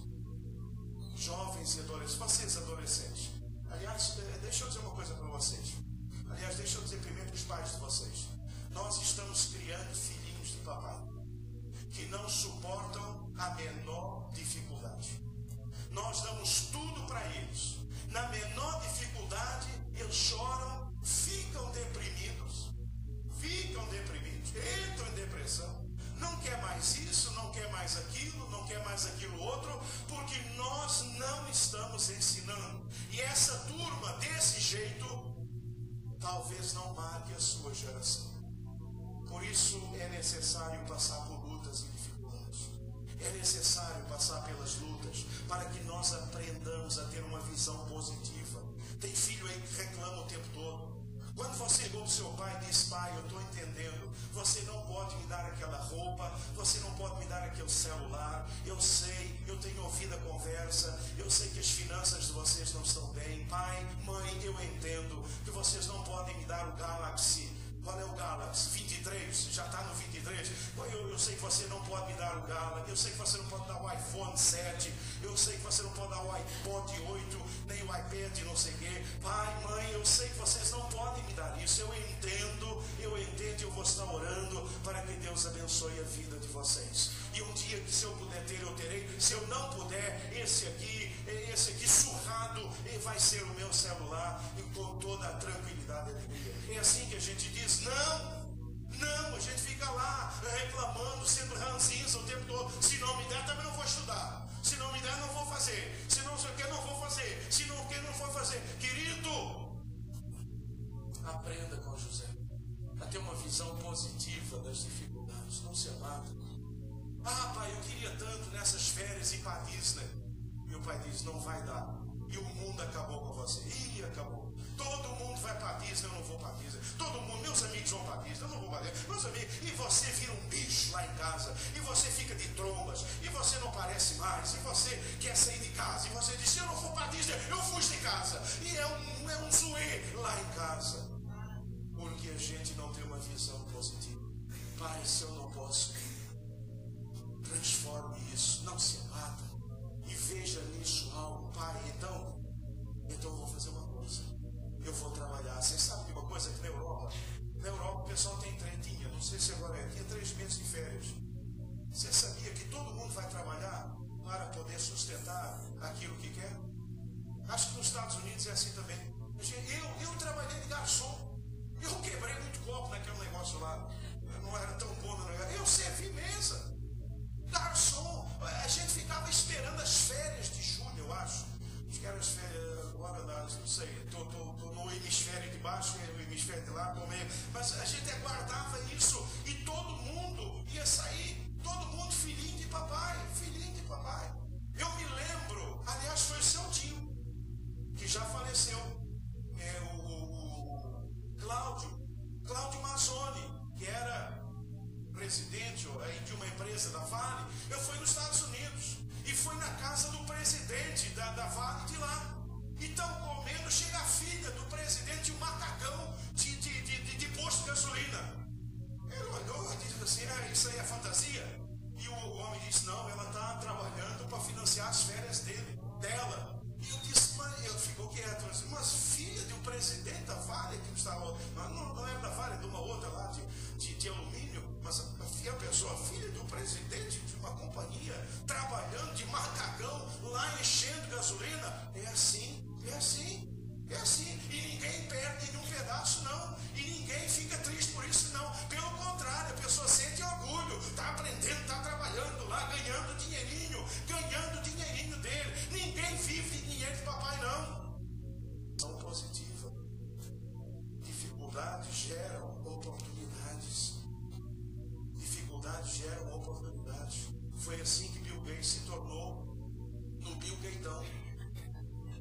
Jovens e adolescentes, vocês adolescentes, aliás, deixa eu dizer uma coisa para vocês. Aliás, deixa eu dizer primeiro para os pais de vocês: nós estamos criando filhinhos de papai que não suportam a menor dificuldade. Nós damos tudo para eles. Na menor dificuldade, eles choram, ficam deprimidos, entram em depressão. Não quer mais isso, não quer mais aquilo, não quer mais aquilo outro, porque nós não estamos ensinando. E essa turma, desse jeito, talvez não marque a sua geração. Por isso é necessário passar por lutas e dificuldades. É necessário passar pelas lutas para que nós aprendamos a ter uma visão positiva. Tem filho aí que reclama o tempo todo. Quando você chegou para o seu pai e disse: pai, eu estou entendendo, você não pode me dar aquela roupa, você não pode me dar aquele celular, eu sei, eu tenho ouvido a conversa, eu sei que as finanças de vocês não estão bem. Pai, mãe, eu entendo que vocês não podem me dar o Galaxy. Qual é o Galaxy? 23? Já está no 23? Eu sei que você não pode me dar o Galaxy, eu sei que você não pode dar o iPhone 7, eu sei que você não pode dar o iPod 8, nem o iPad não sei o quê. Pai, mãe, eu sei que vocês não podem me dar isso, eu entendo, eu vou estar orando para que Deus abençoe a vida de vocês. E um dia que se eu puder ter, eu terei. Se eu não puder, esse aqui surrado, vai ser o meu celular, e com toda a tranquilidade e alegria. É assim que a gente diz: não, a gente fica lá reclamando, sendo ranzinza o tempo todo. Se não me der, também não vou estudar. Se não me der, não vou fazer. Se não sei o que, não vou fazer. Se não quer, não vou fazer. Querido, aprenda com José a ter uma visão positiva das dificuldades. Não se abata. Ah, pai, eu queria tanto nessas férias ir para Disney. E o pai diz: não vai dar. E o mundo acabou com você. Ih, acabou. Todo mundo vai para Disney, eu não vou para Disney. Todo mundo, meus amigos vão para Disney, eu não vou para Disney. Meus amigos, e você vira um bicho lá em casa. E você fica de trombas. E você não parece mais. E você quer sair de casa. E você diz: se eu não for para Disney, eu fujo de casa. E é um zoê lá em casa. Porque a gente não tem uma visão positiva. Pai, se eu não posso, transforme isso. Não se abata. E veja nisso algo. Pai, então eu vou fazer uma coisa. Eu vou trabalhar. Vocês sabem de uma coisa que na Europa o pessoal tem tretinha. Não sei se agora tinha 3 meses de férias. Você sabia que todo mundo vai trabalhar para poder sustentar aquilo que quer? Acho que nos Estados Unidos é assim também. Eu trabalhei de garçom. Eu quebrei muito copo naquele negócio lá. Eu não era tão bom no negócio. Eu servi mesa. Garçom. A gente ficava esperando as férias de julho, eu acho. Acho que eram as férias agora, não sei. Estou no hemisfério de baixo, no hemisfério de lá, no meio. Mas a gente aguardava isso e todo mundo ia sair. Todo mundo filhinho de papai. Eu me lembro, aliás, foi o seu tio, que já faleceu. O Cláudio Mazzoni, que era presidente de uma empresa da Vale. Eu fui nos Estados Unidos e fui na casa do presidente da Vale de lá. Então, comendo, chega a filha do presidente, um macacão de posto de gasolina. Ele olhou e disse assim: isso aí é fantasia? E o homem disse: não, ela está trabalhando para financiar as férias dela. E eu disse: mas ele ficou quieto. Mas filha de um presidente da Vale, que não era da Vale, de uma outra lá, de alumínio, mas a pessoa, filha de um presidente de uma companhia, trabalhando de macacão, lá enchendo gasolina. É assim. E ninguém perde nenhum pedaço, não. E ninguém fica triste por isso, não. Pelo contrário, a pessoa sente orgulho. Está aprendendo, está trabalhando lá, ganhando dinheirinho dele. Ninguém vive de dinheiro de papai, não.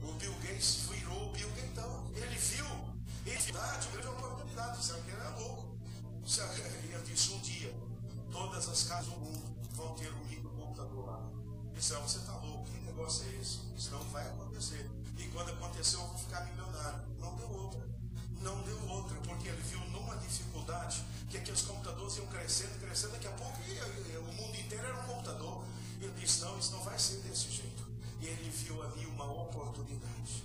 O Bill Gates virou o Bill Gateão. Ele viu, uma grande oportunidade. Sabe que ele era louco. Ele disse um dia, todas as casas do mundo vão ter um microcomputador lá. Ele disse, você está louco, que negócio é esse? Isso não vai acontecer. E quando aconteceu, eu vou ficar milionário. Não deu outra. Não deu outra, porque ele viu numa dificuldade que aqueles computadores iam crescendo, crescendo, daqui a pouco o mundo inteiro era um computador. Ele disse, não, isso não vai ser desse jeito. E ele viu ali uma oportunidade.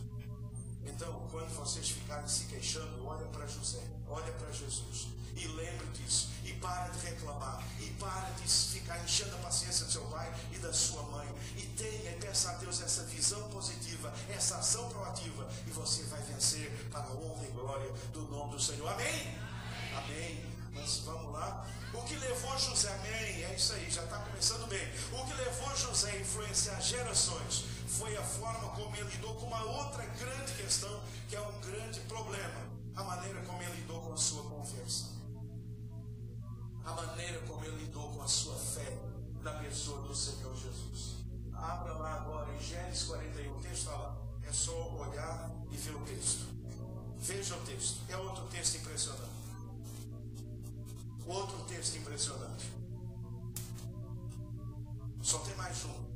Então, quando vocês ficarem se queixando, olha para José, olha para Jesus e lembre disso, e para de reclamar, e para de ficar enchendo a paciência do seu pai e da sua mãe, e tenha e peça a Deus essa visão positiva, essa ação proativa, e você vai vencer para a honra e glória do nome do Senhor. Amém? Amém. Mas vamos lá. O que levou José, amém, é isso aí, já está começando bem. O que levou José a influenciar gerações foi a forma como ele lidou com uma outra grande questão, que é um grande problema. A maneira como ele lidou com a sua conversão. A maneira como ele lidou com a sua fé na pessoa do Senhor Jesus. Abra lá agora em Gênesis 41, o texto está lá. É só olhar e ver o texto. Veja o texto. É outro texto impressionante. Outro texto impressionante. Só tem mais um.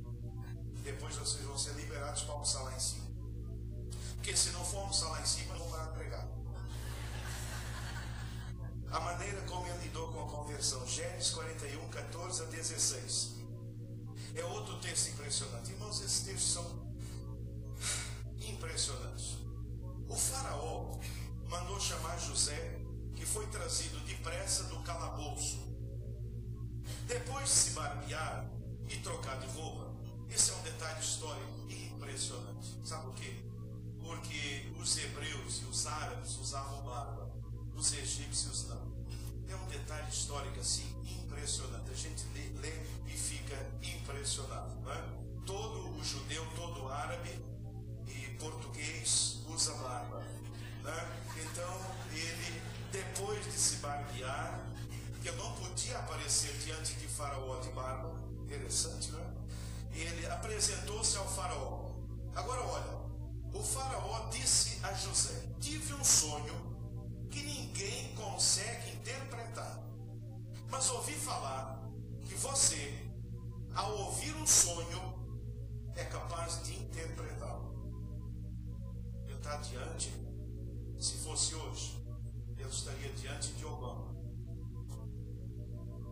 Depois vocês vão ser liberados para almoçar lá em cima. Porque se não for almoçar lá em cima, não vão parar de pregar. A maneira como ele lidou com a conversão. Gênesis 41, 14 a 16. É outro texto impressionante. Irmãos, esses textos são impressionantes. O faraó mandou chamar José, que foi trazido depressa do calabouço. Depois de se barbear e trocar de roupa. Esse é um detalhe histórico impressionante. Sabe por quê? Porque os hebreus e os árabes usavam barba, os egípcios não. É um detalhe histórico assim impressionante. A gente lê e fica impressionado, não é? Todo o judeu, todo o árabe e português usa barba, né? Então ele, depois de se barbear, que não podia aparecer diante de Faraó de barba, interessante, não é? Ele apresentou-se ao faraó. Agora olha, o faraó disse a José, tive um sonho que ninguém consegue interpretar, mas ouvi falar que você, ao ouvir um sonho, é capaz de interpretá-lo. Eu estou diante, se fosse hoje, eu estaria diante de Obama.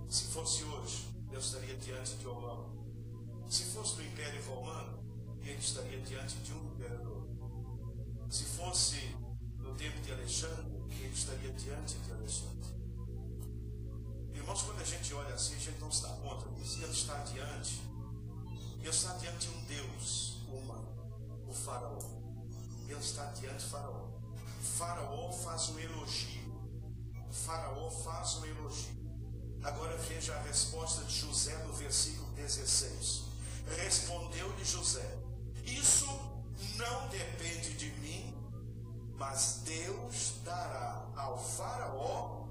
Se fosse hoje, eu estaria diante de Obama. Se fosse no Império Romano, ele estaria diante de um imperador. Se fosse no tempo de Alexandre, ele estaria diante de Alexandre. Irmãos, quando a gente olha assim, a gente não se dá conta disso. Ele está diante de um Deus humano, o faraó. Ele está diante do faraó. Faraó faz um elogio. Faraó faz um elogio. Agora veja a resposta de José no versículo 16. Respondeu-lhe José, isso não depende de mim, mas Deus dará ao faraó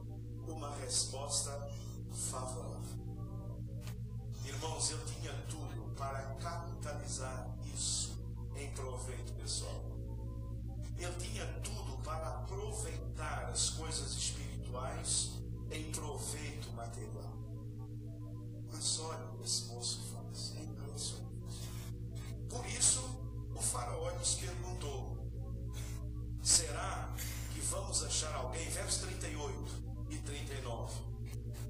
uma resposta favorável. Irmãos, eu tinha tudo para capitalizar isso em proveito pessoal. Eu tinha tudo para aproveitar as coisas espirituais em proveito material. Mas olha o que esse moço faz, é impressionante. Por isso, o faraó lhes perguntou, será que vamos achar alguém? Versos 38 e 39.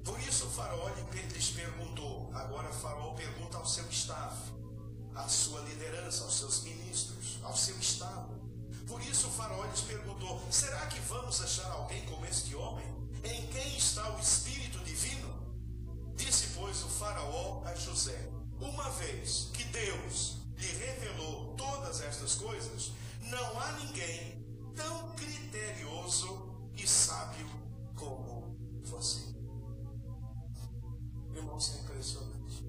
Por isso o faraó lhes perguntou, agora o faraó pergunta ao seu staff, à sua liderança, aos seus ministros, ao seu estado. Por isso o faraó lhes perguntou, será que vamos achar alguém como este homem? Em quem está o Espírito Divino? Disse, pois, o faraó a José, uma vez que Deus lhe revelou todas estas coisas, não há ninguém tão criterioso e sábio como você. Irmãos, é impressionante.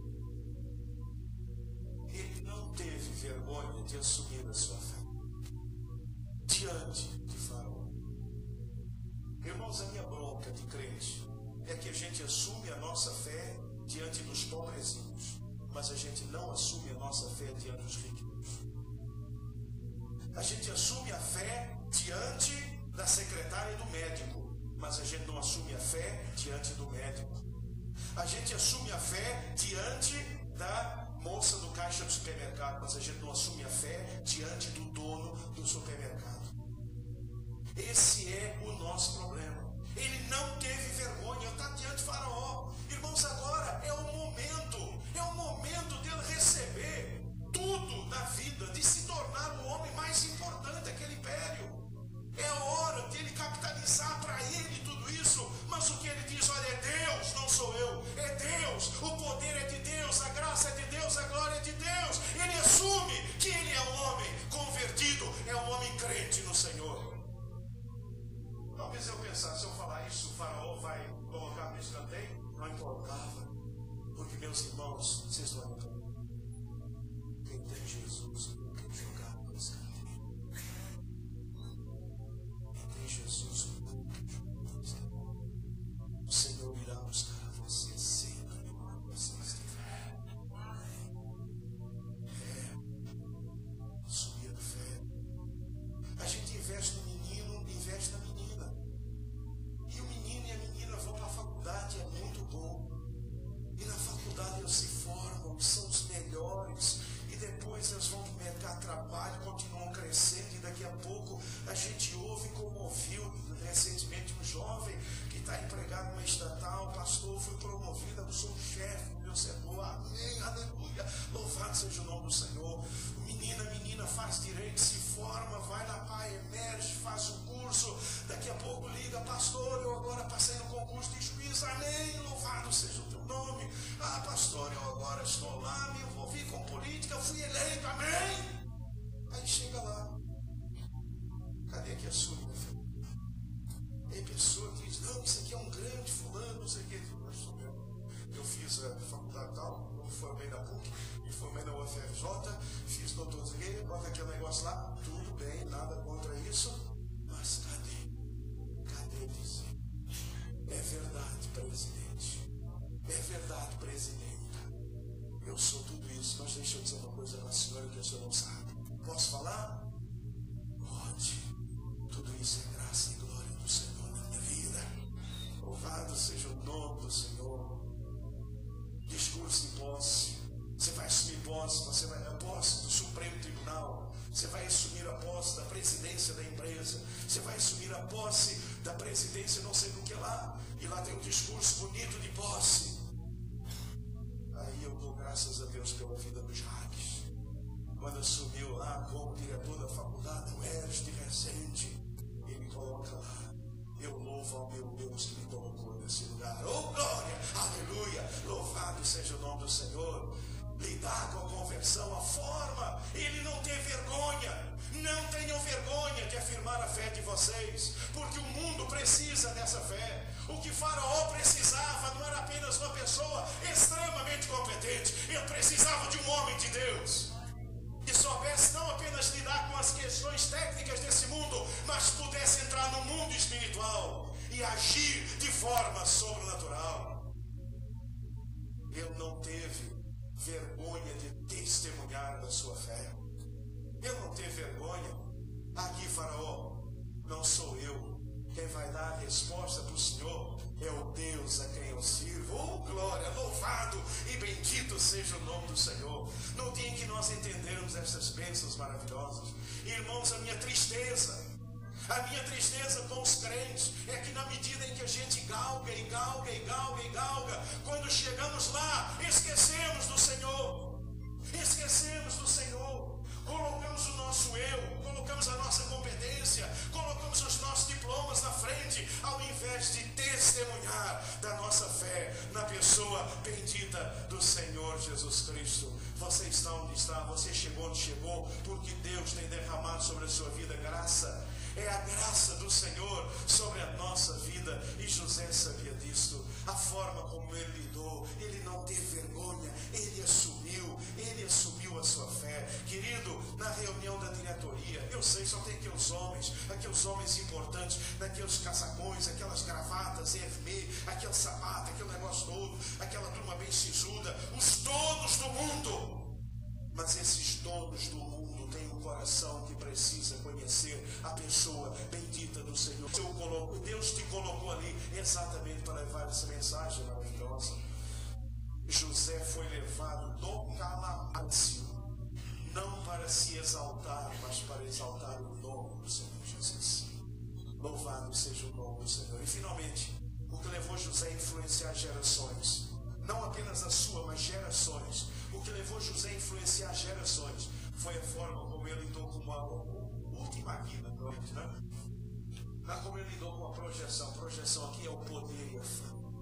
Ele não teve vergonha de assumir a sua fé diante de faraó. Irmãos, a minha bronca de crente é que a gente assume a nossa fé diante dos pobrezinhos, mas a gente não assume a nossa fé diante dos riquinhos. A gente assume a fé diante da secretária e do médico, mas a gente não assume a fé diante do médico. A gente assume a fé diante da moça do caixa do supermercado, mas a gente não assume a fé diante do dono do supermercado. Esse é o nosso problema. Ele não teve vergonha, está diante de Faraó. Irmãos, agora é o momento dele receber tudo na vida, de se tornar o homem mais importante daquele império. É a hora dele capitalizar para ele tudo isso. Mas o que ele diz, olha, é Deus, não sou eu, é Deus, o poder é de Deus, a graça é de Deus, a glória é de Deus. Ele assume que ele é um homem convertido, é um homem crente no Senhor. Talvez eu pensasse, se eu falar isso, o Faraó vai colocar no escanteio. Não importava, porque meus irmãos, vocês não entendem. Quem tem Jesus não tem jogar no escanteio. Quem tem Jesus não tem jogar no escanteio. O Senhor irá buscar você sempre onde você estiver. Assumir a fé. A gente investe no menino, investe na menina. E o menino e a menina vão para a faculdade, é muito bom. E na faculdade eles se formam, são os melhores. E depois eles vão para o mercado de trabalho, continuam crescendo. E daqui a pouco a gente ouve como ouviu recentemente um jovem que está empregado numa estatal. Pastor, fui promovido, eu sou o chefe, meu setor. Amém, aleluia. Louvado seja o nome do Senhor. O menino, a menina faz direito, se forma, vai na PAI, emerge, faz o curso. Daqui a pouco liga, pastor, eu agora passei no concurso de juiz. Amém, louvado seja o teu nome. Ah, pastor, eu agora estou lá, me envolvi com política, fui eleito. Amém. Aí chega lá. Cadê que assume, meu filho? Tem pessoa que diz, não, isso aqui é um grande fulano, não sei o que. Eu fiz a faculdade tal, eu formei na PUC, me formei na UFRJ, fiz doutorado, bota aquele negócio lá, tudo bem, nada contra isso, mas cadê dizer? É verdade, presidente, é verdade, presidenta, eu sou tudo isso, mas deixa eu dizer uma coisa para a senhora que a senhora não sabe. Posso falar? Pode. Tudo isso é graça e glória do Senhor na minha vida. Louvado seja o nome do Senhor. Discurso em posse. Você vai assumir posse, você vai a posse do Supremo Tribunal. Você vai assumir a posse da presidência da empresa. Você vai assumir a posse da presidência não sei do que lá. E lá tem um discurso bonito de posse. Aí eu dou graças a Deus pela vida do Jacques. Quando assumiu lá como diretor da faculdade, o Eres de Resende, ele coloca lá, eu louvo ao meu Deus que me colocou nesse lugar. Oh, glória, aleluia, louvado seja o nome do Senhor. Lidar com a conversão, a forma, ele não tem vergonha. Não tenham vergonha de afirmar a fé de vocês, porque o mundo precisa dessa fé. O que Faraó precisava não era apenas uma pessoa extremamente competente, ele precisava de um homem de Deus. Que soubesse não apenas lidar com as questões técnicas desse mundo, mas pudesse entrar no mundo espiritual e agir de forma sobrenatural. Ele não teve vergonha de testemunhar da sua fé. Ele não teve vergonha. Aqui, Faraó, não sou eu. Quem vai dar a resposta para o Senhor é o Deus a quem eu sirvo. Oh, glória, louvado e bendito seja o nome do Senhor. No dia em que nós entendermos essas bênçãos maravilhosas, irmãos, a minha tristeza com os crentes é que na medida em que a gente galga, quando chegamos lá, esquecemos do Senhor. Colocamos o nosso eu, colocamos a nossa competência, colocamos os nossos diplomas na frente, ao invés de testemunhar da nossa fé na pessoa bendita do Senhor Jesus Cristo. Você está onde está, você chegou onde chegou, porque Deus tem derramado sobre a sua vida graça. É a graça do Senhor sobre a nossa vida, e José sabia disso. A forma como ele lidou, ele não teve vergonha, ele assumiu a sua fé. Querido, na reunião da diretoria, eu sei, só tem aqueles homens importantes, daqueles casacões, aquelas gravatas, Hermé, aquele sapato, aquele negócio todo, aquela turma bem sisuda, os donos do mundo. Mas esses donos do mundo têm um coração que precisa reconhecer a pessoa bendita do Senhor. Deus te colocou ali exatamente para levar essa mensagem maravilhosa. José foi levado do calabouço, não para se exaltar, mas para exaltar o nome do Senhor Jesus. Louvado seja o nome do Senhor. E finalmente, o que levou José a influenciar gerações, não apenas a sua, mas gerações. O que levou José a influenciar gerações foi a forma como ele lidou com a última vida, né? Como ele lidou com a projeção. Projeção aqui é o poder e a fama.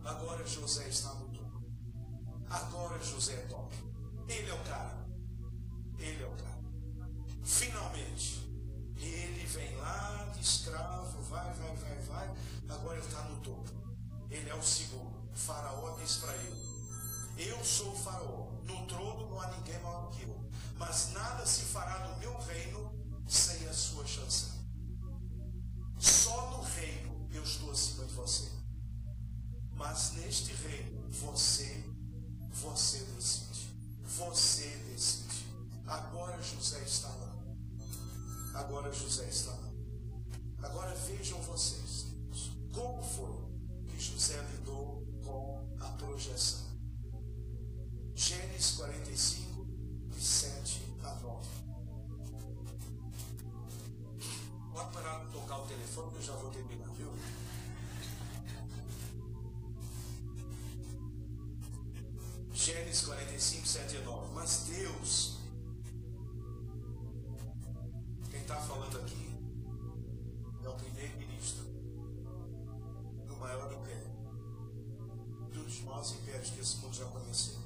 Agora José está no topo. Agora José é top. Ele é o cara. Ele é o cara. Finalmente, ele vem lá de escravo, vai. Agora ele está no topo. Ele é o segundo. O faraó diz para ele: eu sou o faraó. No trono não há ninguém maior que eu. Mas nada se fará no meu reino sem a sua chancela. Só no reino eu estou acima de você. Mas neste reino você decide. Você decide. Agora José está lá. Agora José está lá. Agora vejam vocês como foi que José lidou com a projeção. Gênesis 45, de 7 a 9. Pode parar de tocar o telefone que eu já vou terminar, viu? Gênesis 45, 7 a 9. Mas Deus, quem está falando aqui é o primeiro-ministro do maior império, dos maiores impérios que esse mundo já conheceu.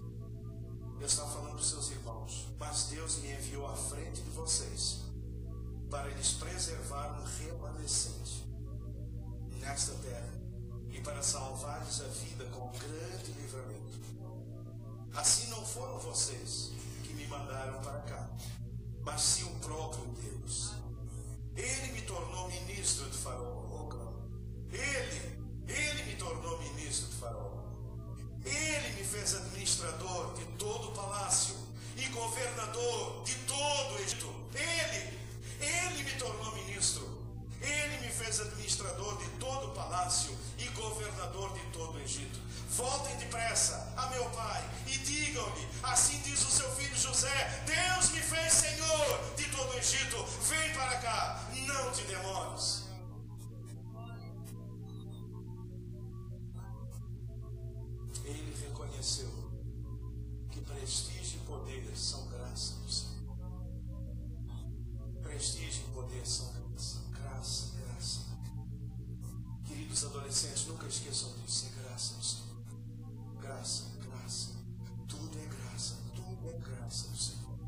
Deus está falando dos seus irmãos. Mas Deus me enviou à frente de vocês para lhes preservar um remanescente nesta terra e para salvar-lhes a vida com grande livramento. Assim não foram vocês que me mandaram para cá, mas sim o próprio Deus. Ele me tornou ministro de Faraó. Ele me tornou ministro de Faraó. Ele me fez administrador de todo o palácio e governador de todo o Egito. Ele me tornou ministro. Ele me fez administrador de todo o palácio e governador de todo o Egito. Voltem depressa a meu pai e digam-lhe: assim diz o seu filho José, Deus me fez senhor de todo o Egito. Vem para cá, não te demores. Ele reconheceu que prestígio e poder são graça do Senhor. Prestígio e poder são graça. Queridos adolescentes, nunca esqueçam disso. É graça do Senhor. Graça. Tudo é graça do Senhor.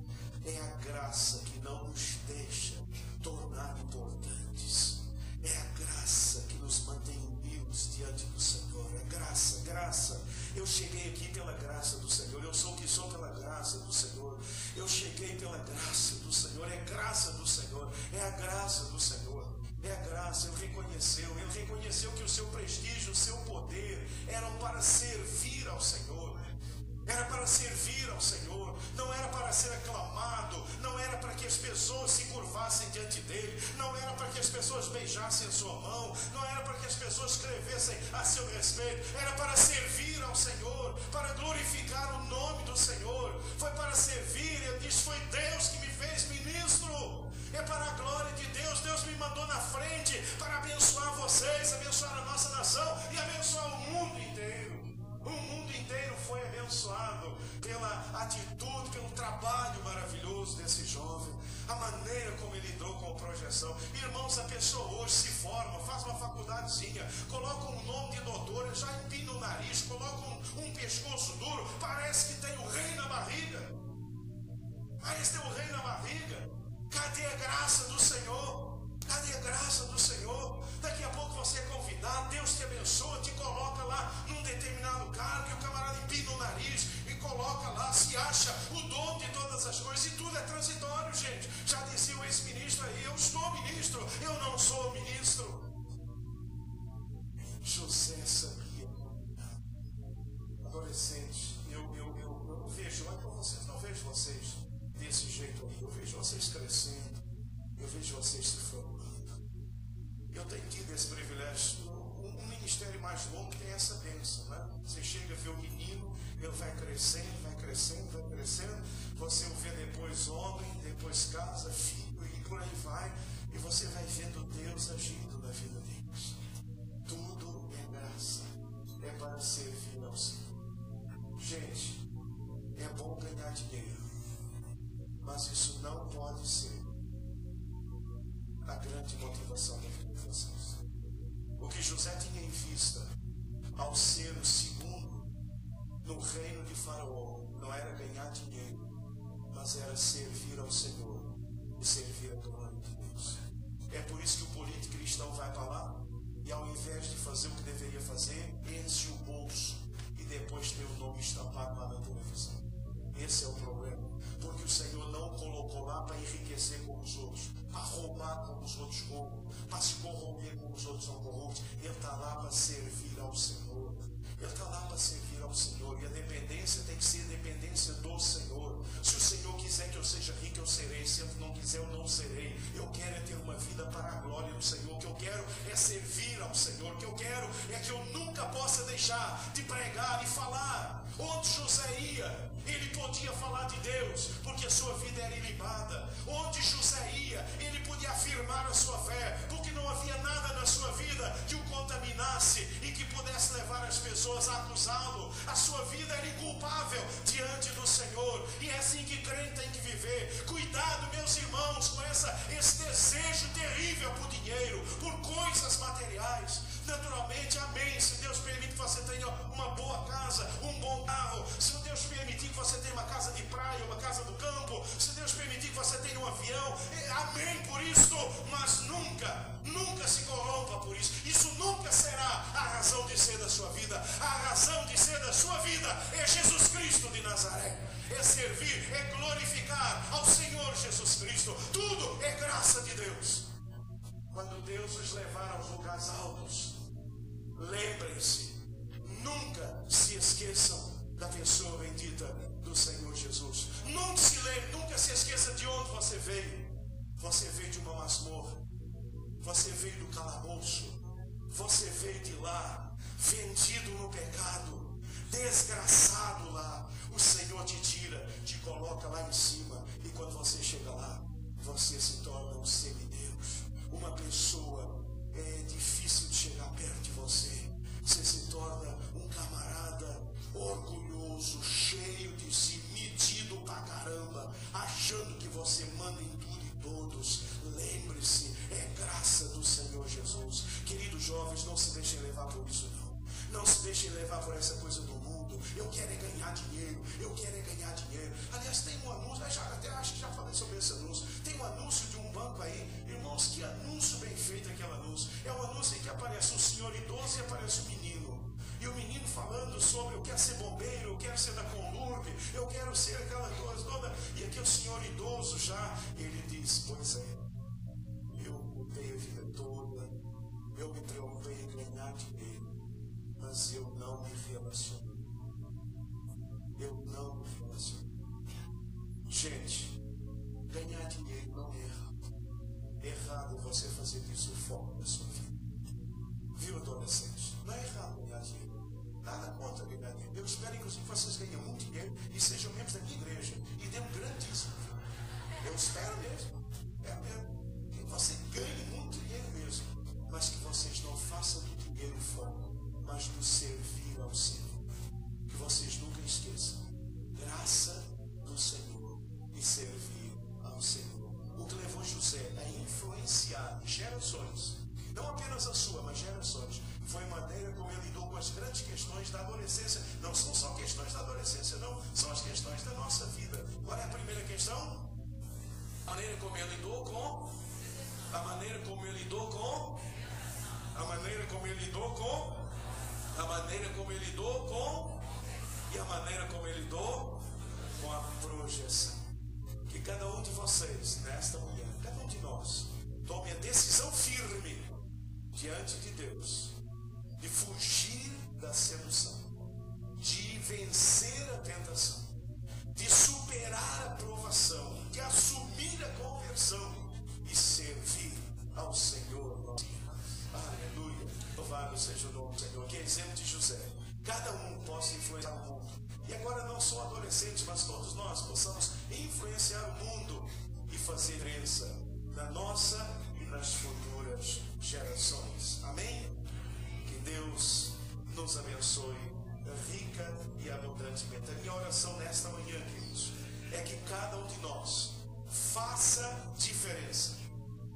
É a graça que não nos deixa tornar importantes. É a graça que nos mantém humildes diante do Senhor. É graça. Eu cheguei aqui pela graça do Senhor. Eu sou o que sou pela graça do Senhor. Eu cheguei pela graça do Senhor. É graça do Senhor. É a graça do Senhor. É a graça. Ele reconheceu que o seu prestígio, o seu poder eram para servir ao Senhor. Era para servir ao Senhor, não era para ser aclamado, não era para que as pessoas se curvassem diante dele, não era para que as pessoas beijassem a sua mão, não era para que as pessoas escrevessem a seu respeito, era para servir ao Senhor, para glorificar o nome do Senhor, foi para servir. Ele diz: foi Deus que me fez ministro. É para a glória de Deus. Deus me mandou na frente para abençoar vocês, abençoar a nossa nação e abençoar o mundo inteiro. O mundo inteiro foi abençoado pela atitude, pelo trabalho maravilhoso desse jovem, a maneira como ele lidou com a projeção. Irmãos, a pessoa hoje se forma, faz uma faculdadezinha, coloca um nome de doutor, ele já empina o nariz, coloca um pescoço duro, parece que tem o rei na barriga. Parece ter o rei na barriga. Cadê a graça do Senhor? Cadê a graça do Senhor? Daqui a pouco você é convidado, Deus te abençoa, te coloca lá num determinado cargo, e o camarada empina o nariz e coloca lá, se acha o dono de todas as coisas, e tudo é transitório, gente. Já dizia o ex-ministro aí: eu sou ministro, eu não sou ministro. José sabia. Adolescentes, eu vejo, olha para vocês, não vejo vocês desse jeito aí, eu vejo vocês crescendo. Eu tenho tido esse privilégio. Um ministério mais longo tem essa bênção, né? Você chega a ver o menino, ele vai crescendo, vai crescendo, vai crescendo. Você o vê depois homem, depois casa, filho e por aí vai. E você vai vendo Deus agindo na vida deles. Tudo é graça, é para servir ao Senhor. Gente, é bom ganhar dinheiro, mas isso não pode ser a grande motivação da vida de vocês. O que José tinha em vista ao ser o segundo no reino de Faraó não era ganhar dinheiro, mas era servir ao Senhor e servir a glória de Deus. É por isso que o político cristão vai para lá e, ao invés de fazer o que deveria fazer, enche o bolso e depois tem o nome estampado lá na televisão. Esse é o problema, porque o Senhor não colocou lá para enriquecer como os outros, para roubar como os outros roubam, para se corromper como os outros são corruptos. Ele está lá para servir ao Senhor. Ele está lá para servir ao Senhor. E a dependência tem que ser dependência do Senhor. Se o Senhor quiser que eu seja rico, eu serei. Se Ele não quiser, eu não serei. Eu quero é ter uma vida para a glória do Senhor. O que eu quero é servir ao Senhor. O que eu quero é que eu nunca possa deixar de pregar e falar. Onde José ia, ele podia falar de Deus, porque a sua vida era ilibada. Onde José ia, ele podia afirmar a sua fé, porque não havia nada na sua vida que o contaminasse e que pudesse levar as pessoas a acusá-lo. A sua vida era inculpável diante do Senhor. E é assim que crente tem que viver. Cuidado, meus irmãos, com esse desejo terrível por dinheiro, por coisas materiais. Naturalmente, amém, se Deus permite que você tenha uma boa casa, um bom carro, se Deus permitir que você tenha uma casa de praia, uma casa do campo, se Deus permitir que você tenha um avião, amém por isso, mas nunca se corrompa por isso. Isso nunca será a razão de ser da sua vida. A razão de ser da sua vida é Jesus Cristo de Nazaré. É servir, é glorificar ao Senhor Jesus Cristo. Tudo é graça de Deus. Quando Deus os levar aos lugares altos, lembrem-se, nunca se esqueçam da pessoa bendita do Senhor Jesus. Nunca se esqueça de onde você veio. Você veio de uma masmorra, você veio do calabouço, você veio de lá, vendido no pecado, desgraçado lá. O Senhor te tira, te coloca lá em cima, e quando você chega lá, você se torna um semideus. Uma pessoa difícil de chegar perto de você. Você se torna um camarada orgulhoso, cheio de si, medido pra caramba, achando que você manda em tudo e todos. Lembre-se, é graça do Senhor Jesus. Queridos jovens, não se deixem levar por isso não. Não se deixem levar por essa coisa do mundo. Eu quero é ganhar dinheiro, eu quero é ganhar dinheiro. Aliás, tem um anúncio, até acho que já falei sobre esse anúncio. Tem um anúncio de um banco aí, irmãos, que anúncio bem feito aquele anúncio. É um anúncio em que aparece um senhor idoso e aparece um menino. E o menino falando sobre: eu quero ser bombeiro, eu quero ser da Conlurb, eu quero ser aquela coisa toda. E aqui o senhor idoso já, ele diz: pois é, eu lutei a vida toda, eu me preocupei em ganhar dinheiro, mas eu não me relacionei. Eu não me relacionei. Gente, ganhar dinheiro não é errado. Errado é você fazer disso o foco da sua vida. Viu, adolescente? Não é errado ganhar dinheiro. Nada contra ganhar dinheiro. Eu espero, inclusive, que vocês ganhem muito dinheiro e sejam membros da minha igreja e dêem um grandíssimo. Eu espero mesmo. É mesmo. Que você ganhe muito dinheiro mesmo. Mas que vocês não façam do dinheiro o foco, mas do servir ao Senhor. Que vocês nunca esqueçam. Graça do Senhor e servir ao Senhor. O que levou José a influenciar gerações, não apenas a sua, mas gerações, foi a maneira como ele lidou com as grandes questões da adolescência. Não são só questões da adolescência, não. São as questões da nossa vida. Qual é a primeira questão? A maneira como ele lidou com... A maneira como ele lidou com... A maneira como ele lidou com... A maneira como ele lidou com... E a maneira como ele lidou com a projeção. Que cada um de vocês, nesta manhã, cada um de nós, tome a decisão firme diante de Deus, de fugir da sedução, de vencer a tentação, de superar a provação, de assumir a conversão e servir ao Senhor nosso Deus. Louvado seja o nome do Senhor. Que exemplo de José. Cada um possa influenciar o mundo. E agora não só adolescentes, mas todos nós possamos influenciar o mundo e fazer diferença na nossa e nas futuras gerações. Amém? Que Deus nos abençoe rica e abundantemente. A minha oração nesta manhã, queridos, é que cada um de nós faça diferença.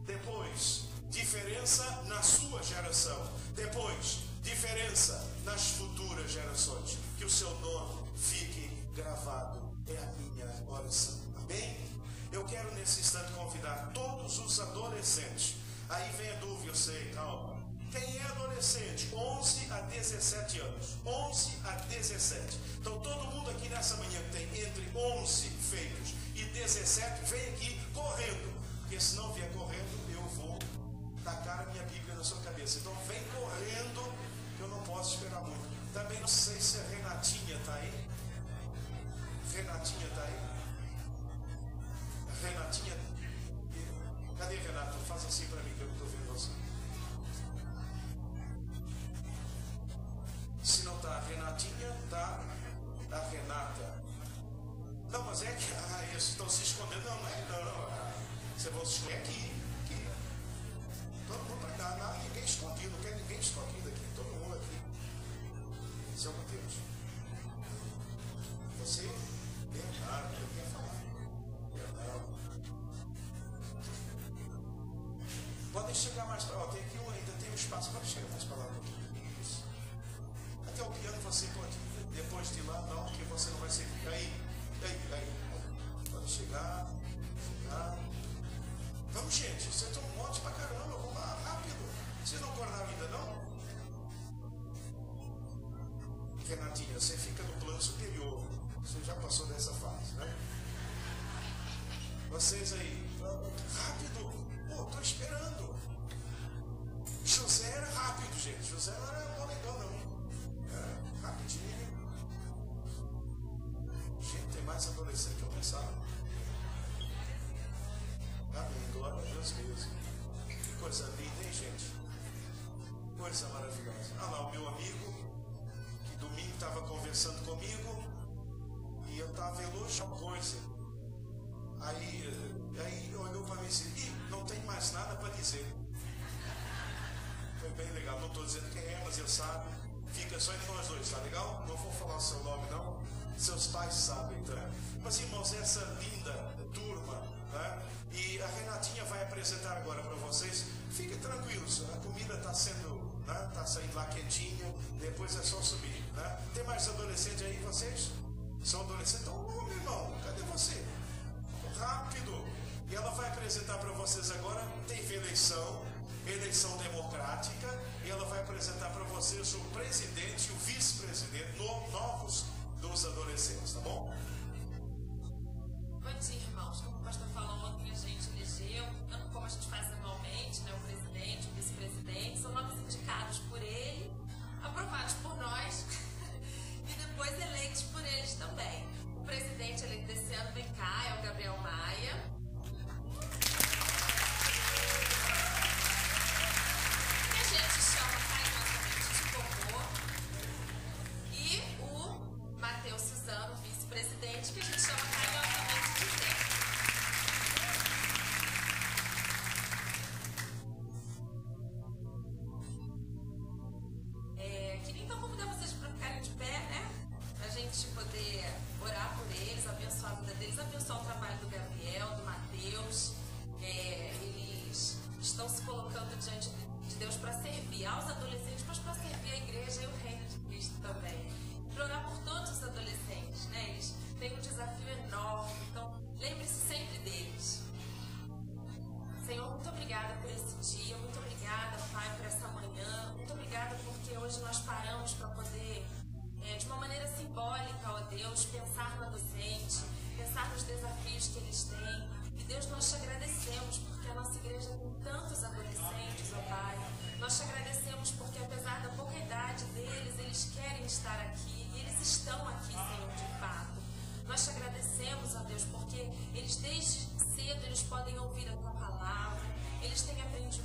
Depois, diferença na sua geração. Depois, diferença nas futuras gerações. Que o seu nome fique gravado. É a minha oração. Amém? Eu quero nesse instante convidar todos os adolescentes. Aí vem a dúvida, eu sei, calma. Quem é adolescente? 11 a 17 anos. 11 a 17. Então todo mundo aqui nessa manhã que tem entre 11 feitos e 17, vem aqui correndo. Porque se não vier correndo, eu vou tacar a minha Bíblia na sua cabeça. Então vem correndo, que eu não posso esperar muito. Também não sei se a Renatinha está aí. Renatinha está aí? Renatinha. Cadê Renata? Faz assim para mim que eu não estou vendo você. Se não está a Renatinha, está a Renata. Não, mas é que eles estão se escondendo. Não, não é não. Você vai se esconder aqui. Todo mundo para cá. Não, ninguém escondido. Não quer ninguém escondido aqui. Todo mundo aqui. Seu Mateus. Você? Bernardo, eu queria falar. Bernardo. Podem chegar mais para lá. Tem aqui ainda tem um espaço para chegar mais para lá. Isso. Até o piano você pode ir. Depois de lá, não, porque você não vai ser. Aí. Pode chegar. Vamos, gente. Vocês estão um monte pra caramba. Vamos lá, rápido. Vocês não acordaram ainda, não? Renatinha, você fica no plano superior. Você já passou dessa fase, né? Vocês aí, rápido. Pô, tô esperando. José era rápido, gente. José não era molegão, não. Era rapidinho. Gente, tem mais adolescente que eu pensava. Amém, glória a Deus mesmo. Que coisa linda, hein, gente? Coisa maravilhosa. Ah lá, o meu amigo, que domingo estava conversando comigo, e eu estava elogiando coisa. Aí olhou para mim e disse, não tem mais nada para dizer. Foi bem legal, não estou dizendo quem é, mas eu sabe. Fica só entre nós dois, tá legal? Não vou falar o seu nome, não. Seus pais sabem, tá? Mas, irmãos, essa linda turma, né? E a Renatinha vai apresentar agora para vocês. Fiquem tranquilos, a comida está sendo, né? Está saindo lá quentinha. Depois é só subir, né? Tem mais adolescentes aí, vocês? São adolescentes? Então, meu irmão, cadê você? Rápido! E ela vai apresentar para vocês agora. Teve eleição democrática, e ela vai apresentar para vocês o presidente e o vice-presidente novos dos adolescentes, tá bom? Bom dia, irmãos. Como o pastor falou ontem, a gente elegeu, como a gente faz anualmente, né, o presidente, o vice-presidente, são nomes indicados por ele, aprovados por nós e depois eleitos por eles também. O presidente eleito desse ano vem cá, é o Gabriel Maia.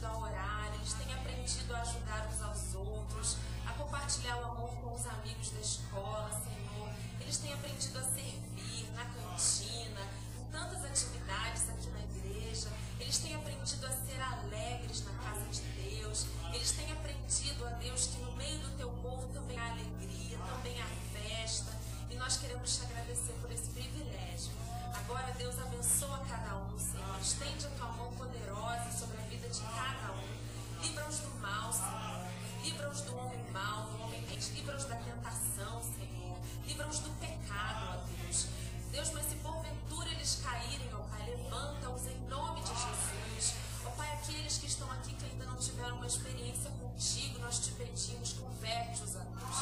a orar, eles têm aprendido a ajudar uns aos outros. com os amigos da escola, Senhor. Eles têm aprendido a servir na cantina, em tantas atividades aqui na igreja. Eles têm aprendido a ser alegres na casa de Deus. Eles têm aprendido, ó Deus, que no meio do teu povo também há alegria, também há festa. E nós queremos te agradecer por esse privilégio. Agora, Deus, abençoa cada um, Senhor. Estende a tua mão poderosa sobre a vida de cada um. Livra-os do mal, Senhor. Livra-os do homem mau, do homem mente. Livra-os da tentação, Senhor. Livra-os do pecado, ó Deus. Deus, mas se porventura eles caírem, ó Pai, levanta-os em nome de Jesus. Ó Pai, aqueles que estão aqui que ainda não tiveram uma experiência contigo, nós te pedimos, converte-os, ó Deus.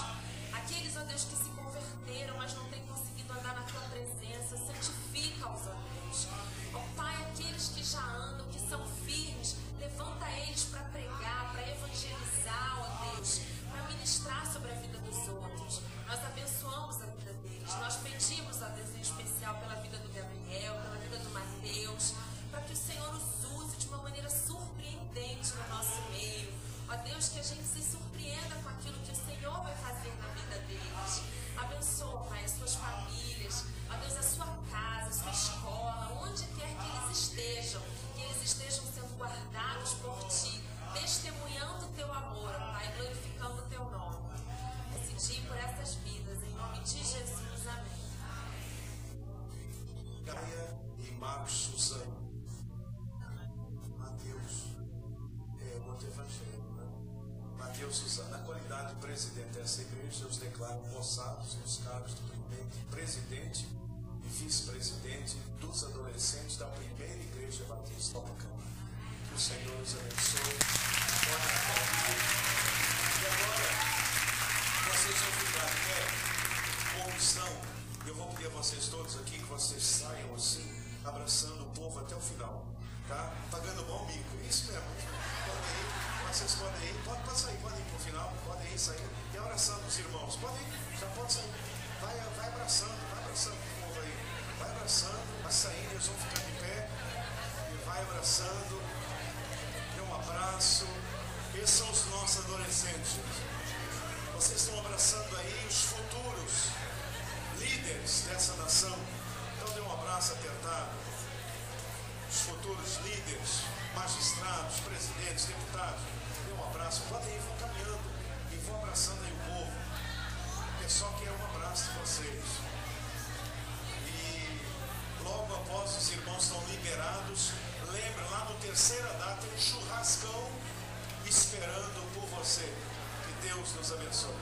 Aqueles, ó Deus, que se converteram, mas não têm conseguido andar na tua presença, santifica-os, ó Deus. Ó Pai, aqueles que já andam, que são firmes, levanta eles para pregar, para evangelizar, ó Deus, para ministrar sobre a vida dos outros. Nós abençoamos a vida deles. Nós pedimos, ó Deus, em especial pela vida do Gabriel, pela vida do Mateus, para que o Senhor os use de uma maneira surpreendente no nosso meio. Ó Deus, que a gente se surpreenda com aquilo que o Senhor vai fazer na vida deles. Abençoa, Pai, as suas famílias, ó Deus, a sua casa, a sua escola, onde quer que eles estejam sendo guardados por Ti, testemunhando o Teu amor, ó Pai, glorificando o Teu nome. Decidi por essas vidas, em nome de Jesus, amém. Gaia e Marcos Suzano. Mateus, outro evangelho, né? Mateus Suzano, na qualidade de presidente dessa igreja, eu os declaro possados nos cargos do primeiro presidente e vice-presidente dos adolescentes da primeira igreja batista da Câmara. Que o Senhor os abençoe. E agora, vocês vão ficar de pé, com missão. Eu vou pedir a vocês todos aqui que vocês saiam assim, abraçando o povo até o final. Tá? Pagando bom mico, isso mesmo. Podem ir, vocês podem ir, pode sair, podem ir pro final, podem ir sair. E abraçando os irmãos, podem ir, já pode sair. Vai abraçando o povo aí. Vai abraçando, vai saindo, eles vão ficar de pé. E vai abraçando. Dê um abraço. Esses são os nossos adolescentes. Vocês estão abraçando aí os futuros líderes dessa nação. Então dê um abraço apertado. Os futuros líderes, magistrados, presidentes, deputados, dê um abraço. Podem ir, vão caminhando e vão abraçando aí o povo. O pessoal quer um abraço de vocês. E logo após os irmãos estão liberados, lembra, lá no terceira data tem um churrascão esperando por você. Que Deus nos abençoe.